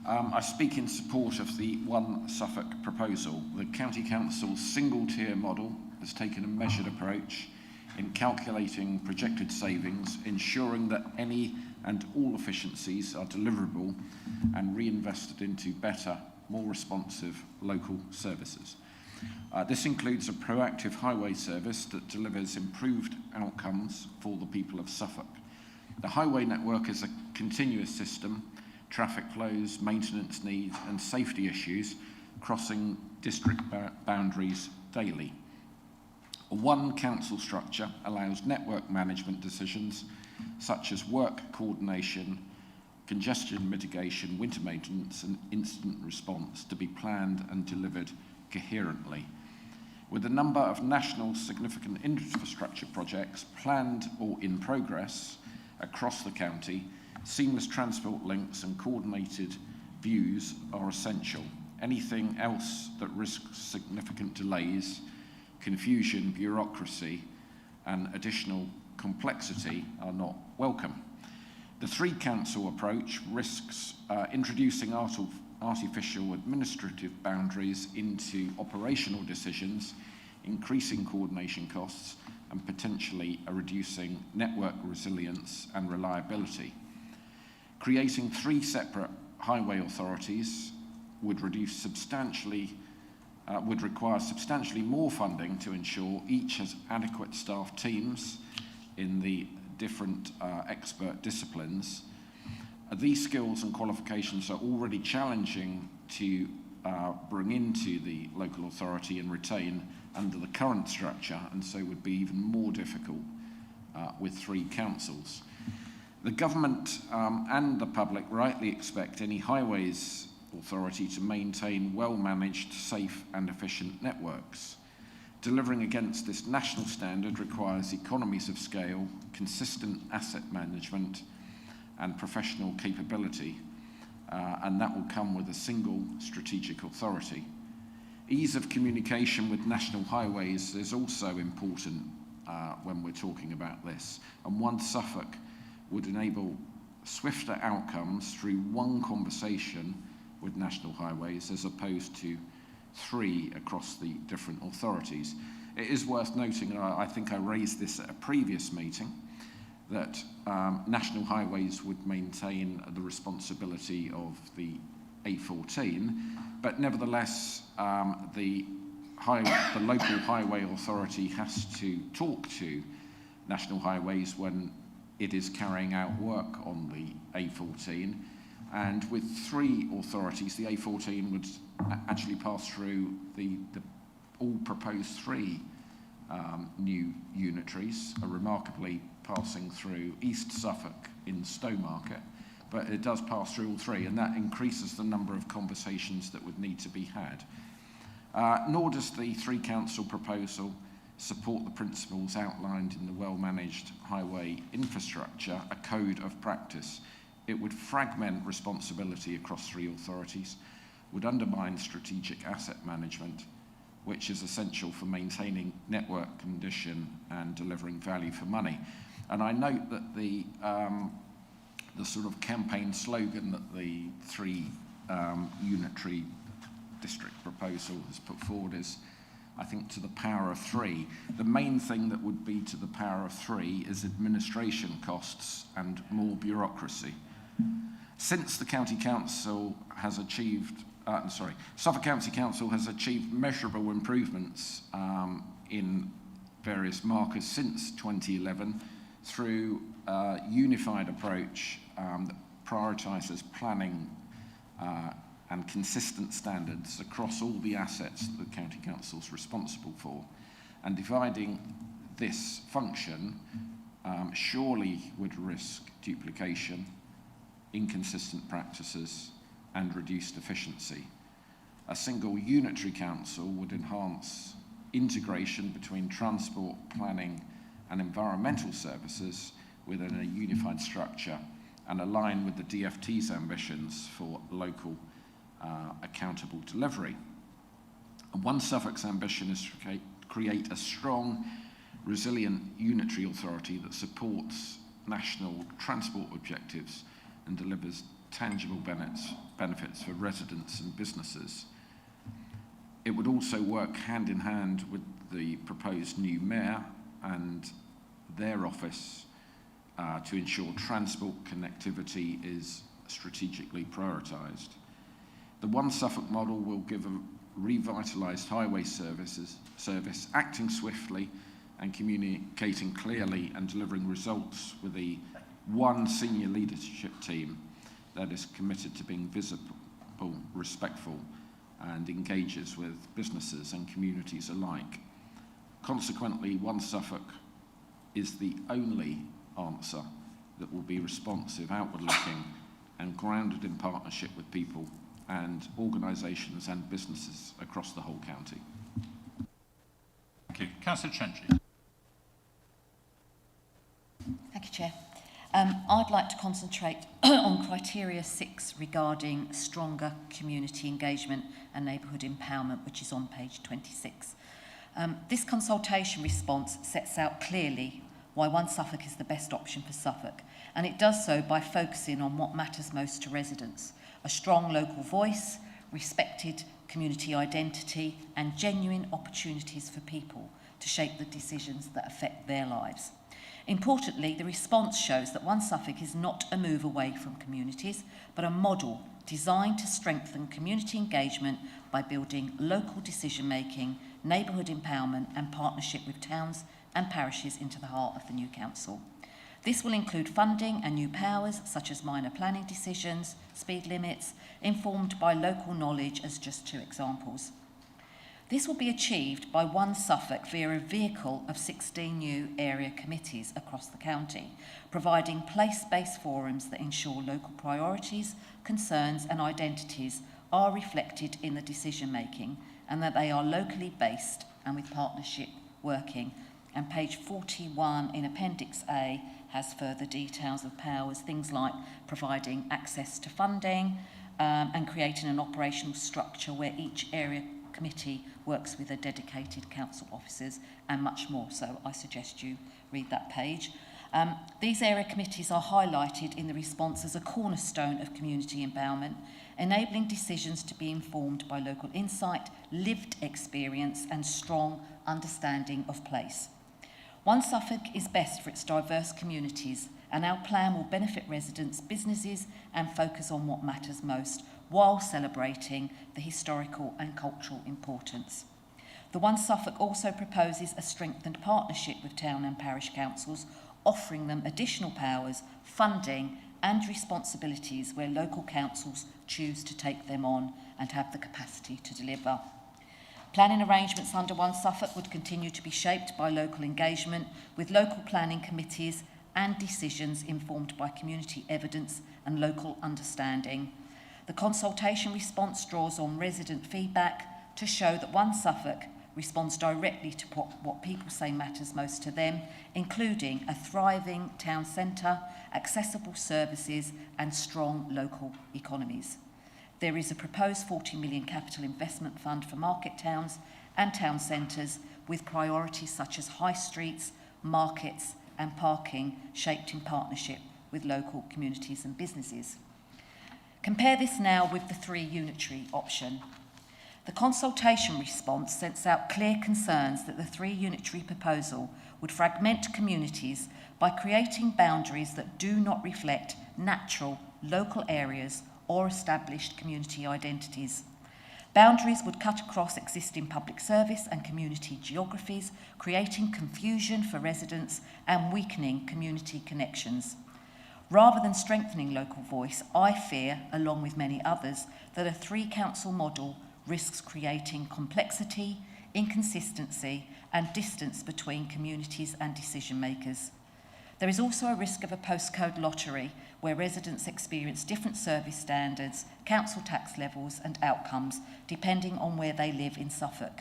I speak in support of the One Suffolk proposal. The County Council's single-tier model has taken a measured approach in calculating projected savings, ensuring that any and all efficiencies are deliverable and reinvested into better, more responsive local services. This includes a proactive highway service that delivers improved outcomes for the people of Suffolk. The highway network is a continuous system. Traffic flows, maintenance needs and safety issues crossing district boundaries daily. A one council structure allows network management decisions such as work coordination, congestion mitigation, winter maintenance and incident response to be planned and delivered coherently. With a number of national significant infrastructure projects planned or in progress across the county, seamless transport links and coordinated views are essential. Anything else that risks significant delays, confusion, bureaucracy, and additional complexity are not welcome. The three-council approach risks introducing artificial administrative boundaries into operational decisions, increasing coordination costs, and potentially reducing network resilience and reliability. Creating 3 separate highway authorities would require substantially more funding to ensure each has adequate staff teams in the different expert disciplines. These skills and qualifications are already challenging to bring into the local authority and retain under the current structure, and so would be even more difficult with 3 councils. The government and the public rightly expect any highways authority to maintain well-managed, safe and efficient networks. Delivering against this national standard requires economies of scale, consistent asset management and professional capability, and that will come with a single strategic authority. Ease of communication with national highways is also important when we're talking about this, and One Suffolk would enable swifter outcomes through one conversation with national highways as opposed to 3 across the different authorities. It is worth noting, and I think I raised this at a previous meeting, that national highways would maintain the responsibility of the A14, but nevertheless the local highway authority has to talk to national highways when it is carrying out work on the A14, and with 3 authorities the A14 would actually pass through the all proposed 3 new unitaries, remarkably passing through East Suffolk in Stowmarket, but it does pass through all 3, and that increases the number of conversations that would need to be had. Nor does the 3 council proposal support the principles outlined in the well-managed highway infrastructure, a code of practice. It would fragment responsibility across 3 authorities, would undermine strategic asset management, which is essential for maintaining network condition and delivering value for money. And I note that the sort of campaign slogan that the 3 unitary district proposal has put forward is, I think, to the power of 3. The main thing that would be to the power of 3 is administration costs and more bureaucracy. Since the County Council has achieved, Suffolk County Council has achieved measurable improvements in various markers since 2011 through a unified approach that prioritises planning and consistent standards across all the assets that the County Council is responsible for. And dividing this function surely would risk duplication, inconsistent practices and reduced efficiency. A single unitary council would enhance integration between transport, planning and environmental services within a unified structure and align with the DFT's ambitions for local accountable delivery. And One Suffolk's ambition is to create a strong, resilient unitary authority that supports national transport objectives and delivers tangible benefits for residents and businesses. It would also work hand in hand with the proposed new mayor and their office to ensure transport connectivity is strategically prioritised. The One Suffolk model will give a revitalised highway service acting swiftly and communicating clearly and delivering results with the one senior leadership team that is committed to being visible, respectful and engages with businesses and communities alike. Consequently, One Suffolk is the only answer that will be responsive, outward-looking and grounded in partnership with people and organisations and businesses across the whole county. Thank you. Councillor Cenci. Thank you, Chair. I'd like to concentrate on criteria 6 regarding stronger community engagement and neighbourhood empowerment, which is on page 26. This consultation response sets out clearly why One Suffolk is the best option for Suffolk, and it does so by focusing on what matters most to residents: a strong local voice, respected community identity, and genuine opportunities for people to shape the decisions that affect their lives. Importantly, the response shows that One Suffolk is not a move away from communities, but a model designed to strengthen community engagement by building local decision-making, neighbourhood empowerment and partnership with towns and parishes into the heart of the new council. This will include funding and new powers such as minor planning decisions, speed limits, informed by local knowledge as just 2 examples. This will be achieved by One Suffolk via a vehicle of 16 new area committees across the county, providing place-based forums that ensure local priorities, concerns and identities are reflected in the decision-making and that they are locally based and with partnership working. And page 41 in Appendix A has further details of powers, things like providing access to funding and creating an operational structure where each area committee works with a dedicated council officers and much more. So I suggest you read that page. These area committees are highlighted in the response as a cornerstone of community empowerment, enabling decisions to be informed by local insight, lived experience and strong understanding of place. One Suffolk is best for its diverse communities, and our plan will benefit residents, businesses and focus on what matters most, while celebrating the historical and cultural importance. The One Suffolk also proposes a strengthened partnership with town and parish councils, offering them additional powers, funding and responsibilities where local councils choose to take them on and have the capacity to deliver. Planning arrangements under One Suffolk would continue to be shaped by local engagement, with local planning committees and decisions informed by community evidence and local understanding. The consultation response draws on resident feedback to show that One Suffolk responds directly to what people say matters most to them, including a thriving town centre, accessible services and strong local economies. There is a proposed 40 million capital investment fund for market towns and town centres, with priorities such as high streets, markets and parking shaped in partnership with local communities and businesses. Compare this now with the 3 unitary option. The consultation response sets out clear concerns that the 3 unitary proposal would fragment communities by creating boundaries that do not reflect natural local areas or established community identities. Boundaries would cut across existing public service and community geographies, creating confusion for residents and weakening community connections. Rather than strengthening local voice, I fear, along with many others, that a 3-council model risks creating complexity, inconsistency and distance between communities and decision makers. There is also a risk of a postcode lottery where residents experience different service standards, council tax levels and outcomes depending on where they live in Suffolk.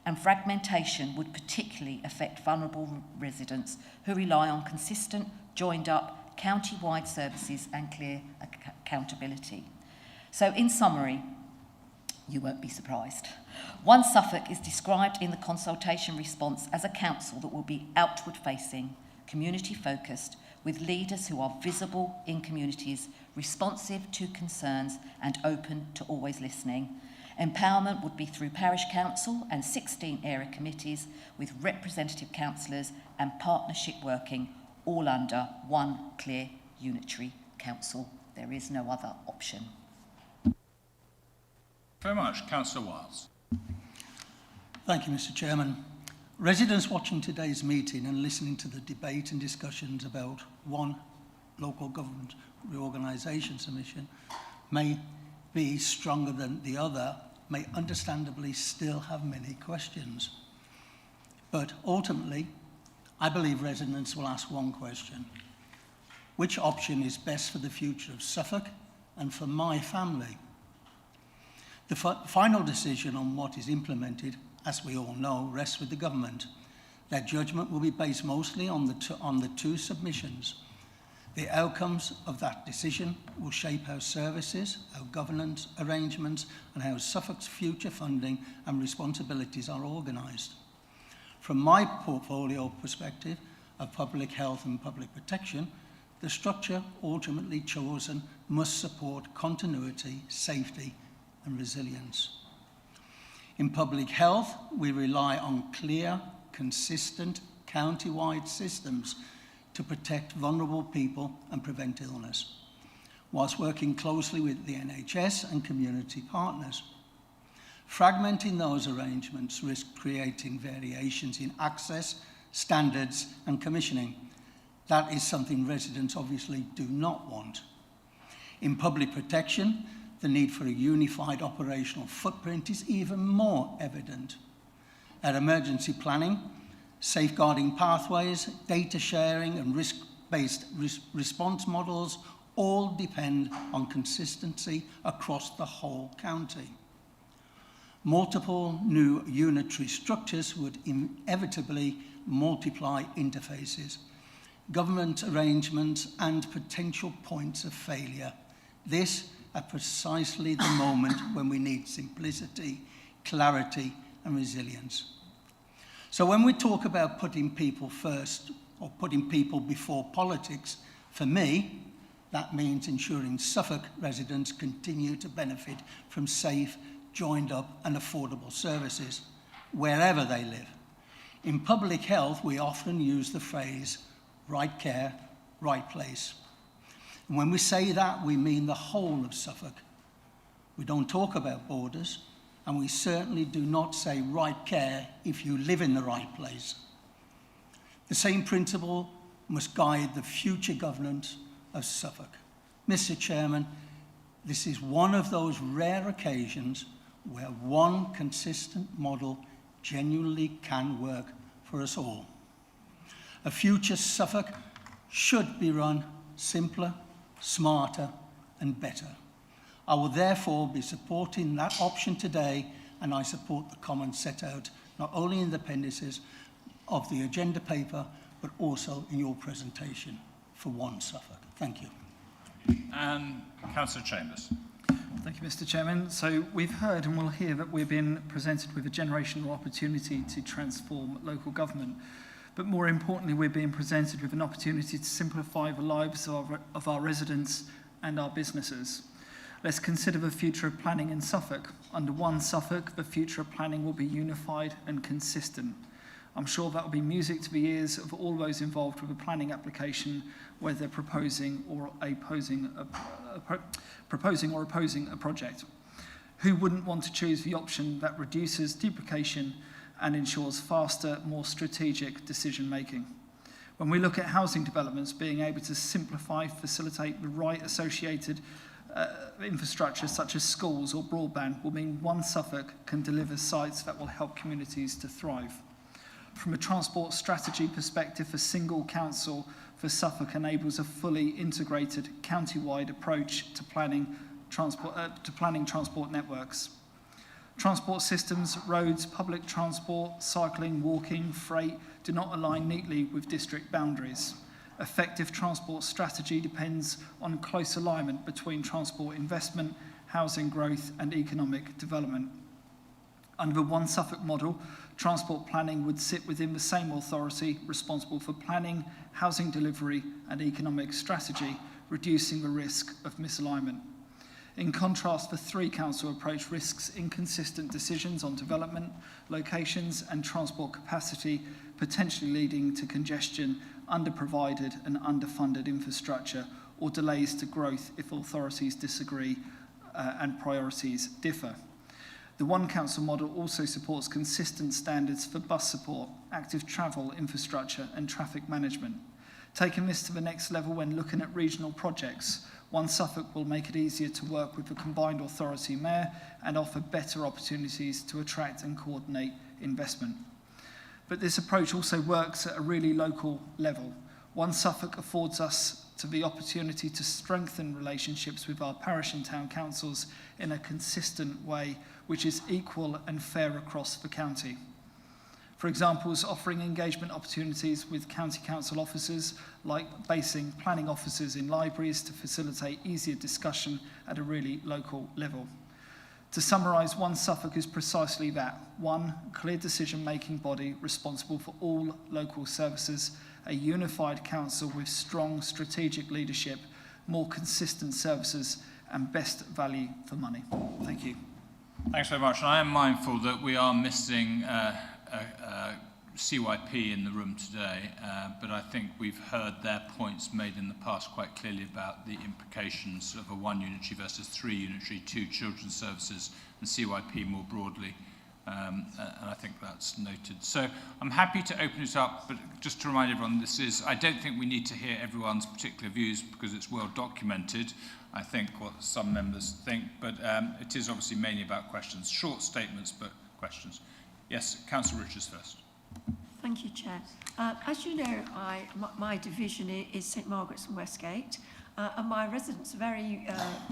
And fragmentation would particularly affect vulnerable residents who rely on consistent, joined up, county-wide services and clear accountability. So in summary, you won't be surprised. One Suffolk is described in the consultation response as a council that will be outward-facing, community-focused, with leaders who are visible in communities, responsive to concerns and open to always listening. Empowerment would be through parish council and 16 area committees with representative councillors and partnership working, all under one clear unitary council. There is no other option. Very much. Councillor Wiles. Thank you, Mr. Chairman. Residents watching today's meeting and listening to the debate and discussions about one local government reorganisation submission may be stronger than the other, may understandably still have many questions. But ultimately, I believe residents will ask one question: which option is best for the future of Suffolk and for my family? The final decision on what is implemented, as we all know, rests with the government. Their judgment will be based mostly on the 2 submissions. The outcomes of that decision will shape how services, how governance arrangements, and how Suffolk's future funding and responsibilities are organised. From my portfolio perspective of public health and public protection, the structure ultimately chosen must support continuity, safety, and resilience. In public health, we rely on clear, consistent, county-wide systems to protect vulnerable people and prevent illness, whilst working closely with the NHS and community partners. Fragmenting those arrangements risks creating variations in access, standards and commissioning. That is something residents obviously do not want. In public protection, the need for a unified operational footprint is even more evident. At emergency planning, safeguarding pathways, data sharing and risk-based response models all depend on consistency across the whole county. Multiple new unitary structures would inevitably multiply interfaces, government arrangements and potential points of failure. This at precisely the moment when we need simplicity, clarity and resilience. So when we talk about putting people first or putting people before politics, for me, that means ensuring Suffolk residents continue to benefit from safe, joined up and affordable services wherever they live. In public health, we often use the phrase, right care, right place. And when we say that, we mean the whole of Suffolk. We don't talk about borders, and we certainly do not say right care if you live in the right place. The same principle must guide the future governance of Suffolk. Mr. Chairman, this is one of those rare occasions where one consistent model genuinely can work for us all. A future Suffolk should be run simpler, smarter and better. I will therefore be supporting that option today, and I support the comments set out not only in the appendices of the agenda paper, but also in your presentation for One Suffolk. Thank you. And Councillor Chambers. Thank you, Mr. Chairman. So we've heard and we'll hear that we've been presented with a generational opportunity to transform local government. But more importantly, we're being presented with an opportunity to simplify the lives of our residents and our businesses. Let's consider the future of planning in Suffolk. Under One Suffolk, the future of planning will be unified and consistent. I'm sure that will be music to the ears of all those involved with a planning application, whether proposing or opposing a project. Who wouldn't want to choose the option that reduces duplication and ensures faster, more strategic decision making? When we look at housing developments, being able to simplify, facilitate the right associated infrastructure such as schools or broadband will mean One Suffolk can deliver sites that will help communities to thrive. From a transport strategy perspective, a single council for Suffolk enables a fully integrated county-wide approach to planning transport networks. Transport systems, roads, public transport, cycling, walking, freight do not align neatly with district boundaries. Effective transport strategy depends on close alignment between transport investment, housing growth and economic development. Under the One Suffolk model, transport planning would sit within the same authority responsible for planning, housing delivery and economic strategy, reducing the risk of misalignment. In contrast, the three-council approach risks inconsistent decisions on development, locations and transport capacity, potentially leading to congestion, underprovided and underfunded infrastructure, or delays to growth if authorities disagree and priorities differ. The One Council model also supports consistent standards for bus support, active travel infrastructure and traffic management. Taking this to the next level when looking at regional projects, One Suffolk will make it easier to work with the combined authority mayor and offer better opportunities to attract and coordinate investment. But this approach also works at a really local level. One Suffolk affords us the opportunity to strengthen relationships with our parish and town councils in a consistent way, which is equal and fair across the county. For example, offering engagement opportunities with county council officers, like basing planning officers in libraries to facilitate easier discussion at a really local level. To summarise, One Suffolk is precisely that. One clear decision-making body responsible for all local services, a unified council with strong strategic leadership, more consistent services and best value for money. Thank you. Thanks very much. And I am mindful that we are missing CYP in the room today, but I think we've heard their points made in the past quite clearly about the implications of a 1 unitary versus 3 unitary, 2 children's services, and CYP more broadly. And I think that's noted. So I'm happy to open it up, but just to remind everyone, I don't think we need to hear everyone's particular views because it's well documented, I think, what some members think, but it is obviously mainly about questions. Short statements, but questions. Yes, Councillor Richards first. Thank you, Chair. As you know, my division is St Margaret's and Westgate, and my residents are very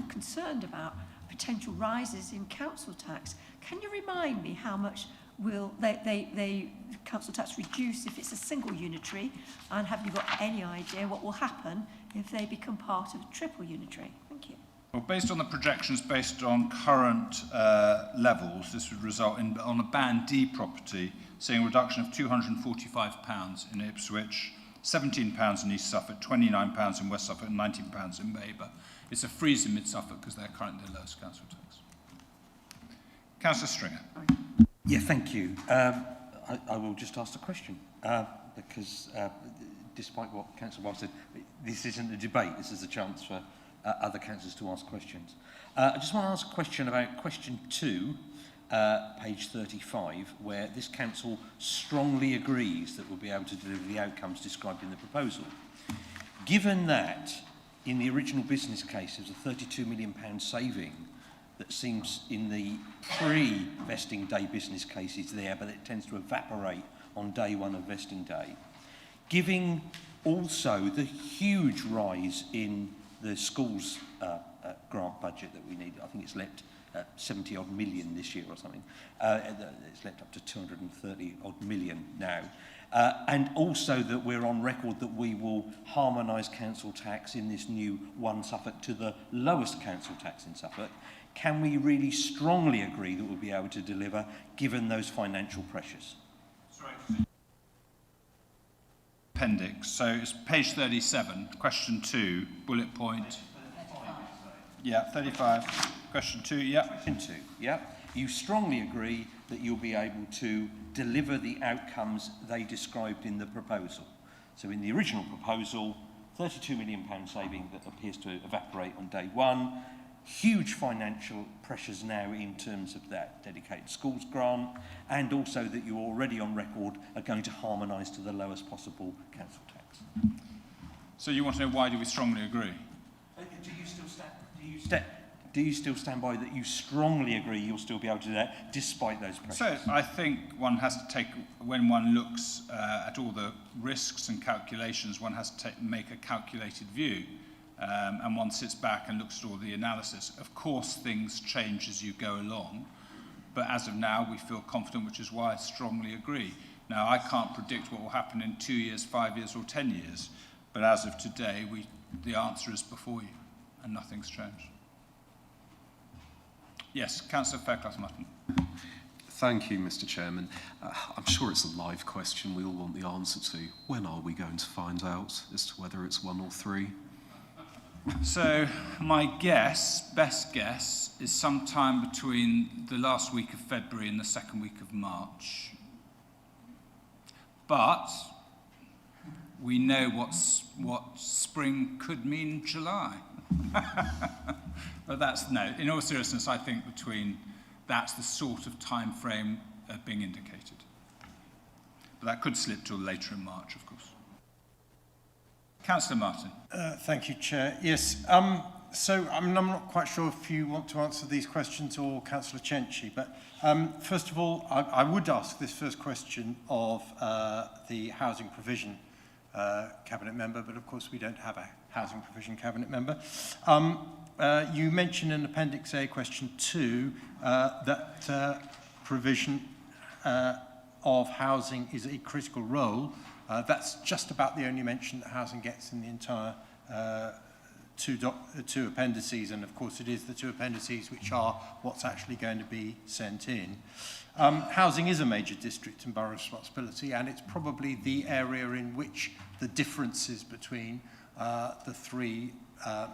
concerned about potential rises in council tax. Can you remind me how much will they council tax reduce if it's a single unitary, and have you got any idea what will happen if they become part of a triple unitary? Thank you. Well, based on the projections, based on current levels, this would result in, on a Band D property, seeing a reduction of £245 in Ipswich, £17 in East Suffolk, £29 in West Suffolk, and £19 in Maber. It's a freeze in Mid Suffolk because they're currently the lowest council tax. Councillor Stringer. Yeah, thank you. I will just ask the question because despite what Councillor Wiles said, this isn't a debate, this is a chance for other councillors to ask questions. I just want to ask a question about question 2, page 35, where this council strongly agrees that we'll be able to deliver the outcomes described in the proposal. Given that in the original business case there's a £32 million saving that seems in the pre-vesting day business case is there, but it tends to evaporate on day 1 of vesting day. Giving also the huge rise in the schools grant budget that we need, I think it's leapt 70 odd million this year or something. It's leapt up to 230 odd million now. And also that we're on record that we will harmonise council tax in this new 1 Suffolk to the lowest council tax in Suffolk. Can we really strongly agree that we'll be able to deliver given those financial pressures? Sorry. Appendix. So it's page 37, question 2, bullet point. 35. Yeah, 35. Question 2, yeah. Question 2, yeah. You strongly agree that you'll be able to deliver the outcomes they described in the proposal. So in the original proposal, £32 million saving that appears to evaporate on day 1. Huge financial pressures now in terms of that dedicated schools grant, and also that you're already on record are going to harmonise to the lowest possible council tax. So you want to know why do we strongly agree? Do you still stand by that you strongly agree you'll still be able to do that despite those pressures? So I think one has to take, when one looks at all the risks and calculations, one has to make a calculated view. And one sits back and looks at all the analysis. Of course, things change as you go along, but as of now, we feel confident, which is why I strongly agree. Now, I can't predict what will happen in 2 years, 5 years, or 10 years, but as of today, the answer is before you, and nothing's changed. Yes, Councillor Fairclough-Mutton. Thank you, Mr. Chairman. I'm sure it's a live question we all want the answer to. When are we going to find out as to whether it's 1 or 3? So my best guess, is sometime between the last week of February and the second week of March. But we know what spring could mean July. But no, in all seriousness, I think that's the sort of time frame being indicated. But that could slip till later in March, of course. Councillor Martin. Thank you, Chair. Yes, so I'm not quite sure if you want to answer these questions or Councillor Cenci, but first of all, I would ask this first question of the Housing Provision Cabinet Member, but of course we don't have a Housing Provision Cabinet Member. You mentioned in Appendix A, question 2, that provision of housing is a critical role. That's just about the only mention that housing gets in the entire two appendices, and of course it is the 2 appendices which are what's actually going to be sent in. Housing is a major district and borough responsibility, and it's probably the area in which the differences between the 3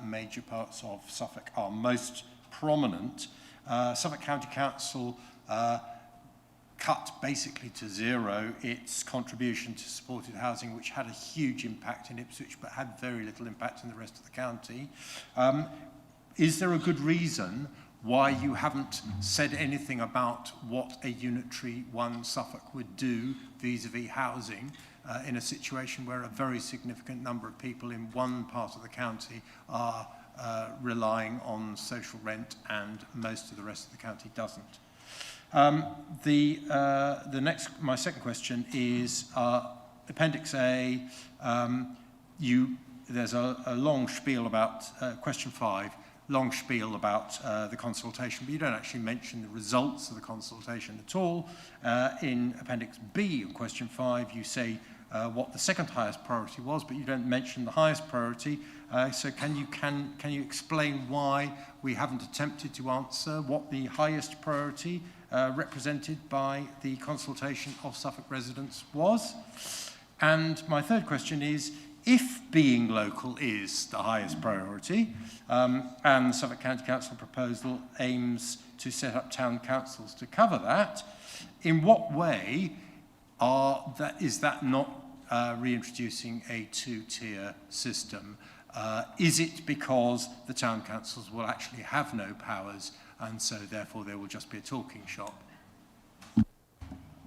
major parts of Suffolk are most prominent. Suffolk County Council cut basically to zero its contribution to supported housing, which had a huge impact in Ipswich but had very little impact in the rest of the county. Is there a good reason why you haven't said anything about what a unitary one Suffolk would do vis-à-vis housing in a situation where a very significant number of people in one part of the county are relying on social rent and most of the rest of the county doesn't? My second question is Appendix A. There's a long spiel about question 5. Long spiel about the consultation, but you don't actually mention the results of the consultation at all. In Appendix B of question 5, you say what the second highest priority was, but you don't mention the highest priority. So can you explain why we haven't attempted to answer what the highest priority represented by the consultation of Suffolk residents was? And my third question is, if being local is the highest priority, and the Suffolk County Council proposal aims to set up town councils to cover that, in what way is that not reintroducing a two-tier system? Is it because the town councils will actually have no powers and so therefore there will just be a talking shop?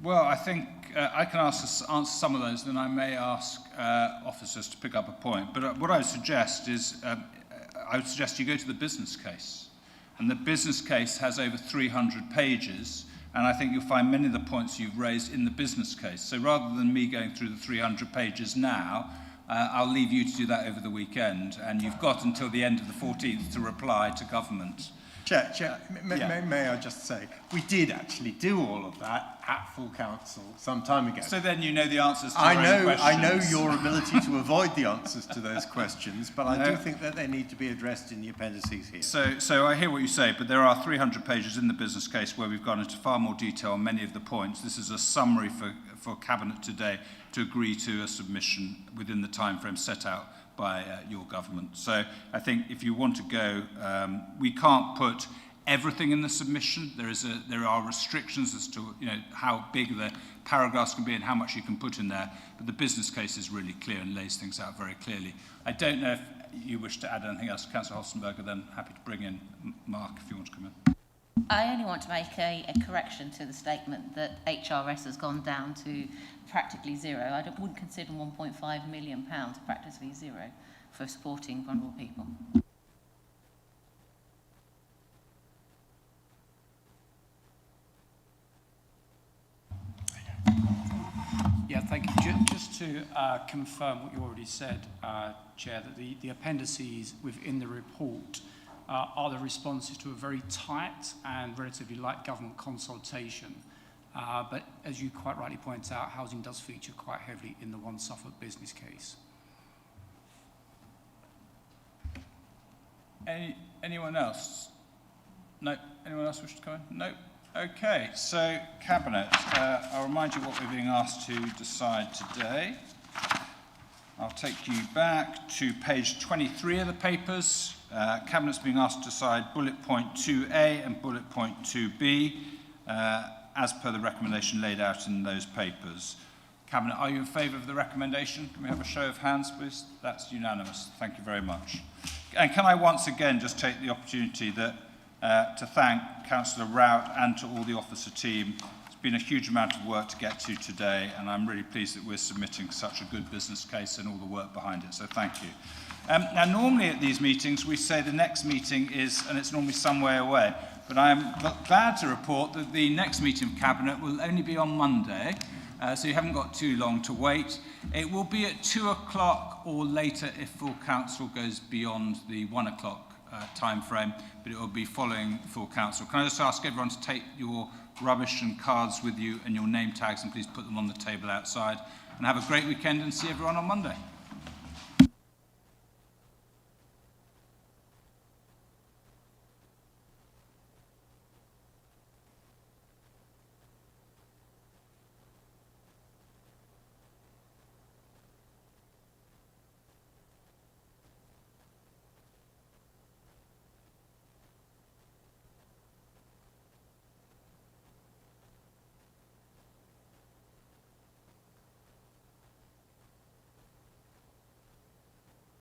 Well, I think I can answer some of those, then I may ask officers to pick up a point. But what I would suggest is, you go to the business case. And the business case has over 300 pages, and I think you'll find many of the points you've raised in the business case. So rather than me going through the 300 pages now, I'll leave you to do that over the weekend, and you've got until the end of the 14th to reply to government. Chair, may I just say, we did actually do all of that at full council some time ago. So then you know the answers to your own questions. I know your ability to avoid the answers to those questions, but I do think that they need to be addressed in the appendices here. So I hear what you say, but there are 300 pages in the business case where we've gone into far more detail on many of the points. This is a summary for Cabinet today to agree to a submission within the timeframe set out by your government. So I think if you want to go, we can't put everything in the submission. There are restrictions as to how big the paragraphs can be and how much you can put in there. But the business case is really clear and lays things out very clearly. I don't know if you wish to add anything else, Councillor Hopfensperger. Then happy to bring in Mark if you want to come in. I only want to make a correction to the statement that HRS has gone down to practically zero. I wouldn't consider £1.5 million practically zero for supporting vulnerable people. Yeah, thank you. Just to confirm what you already said, Chair, that the appendices within the report are the responses to a very tight and relatively light government consultation. But as you quite rightly point out, housing does feature quite heavily in the One Suffolk business case. Anyone else? No? Anyone else wish to come in? No? Okay, so Cabinet, I'll remind you what we're being asked to decide today. I'll take you back to page 23 of the papers. Cabinet's being asked to decide bullet point 2A and bullet point 2B as per the recommendation laid out in those papers. Cabinet, are you in favour of the recommendation? Can we have a show of hands, please? That's unanimous. Thank you very much. And can I once again just take the opportunity to thank Councillor Rout and to all the officer team. It's been a huge amount of work to get to today, and I'm really pleased that we're submitting such a good business case and all the work behind it, so thank you. Now, normally at these meetings, we say the next meeting is, and it's normally some way away, but I'm glad to report that the next meeting of Cabinet will only be on Monday, so you haven't got too long to wait. It will be at 2 o'clock or later if full council goes beyond the 1 o'clock time frame, but it will be following full council. Can I just ask everyone to take your rubbish and cards with you and your name tags, and please put them on the table outside, and have a great weekend and see everyone on Monday.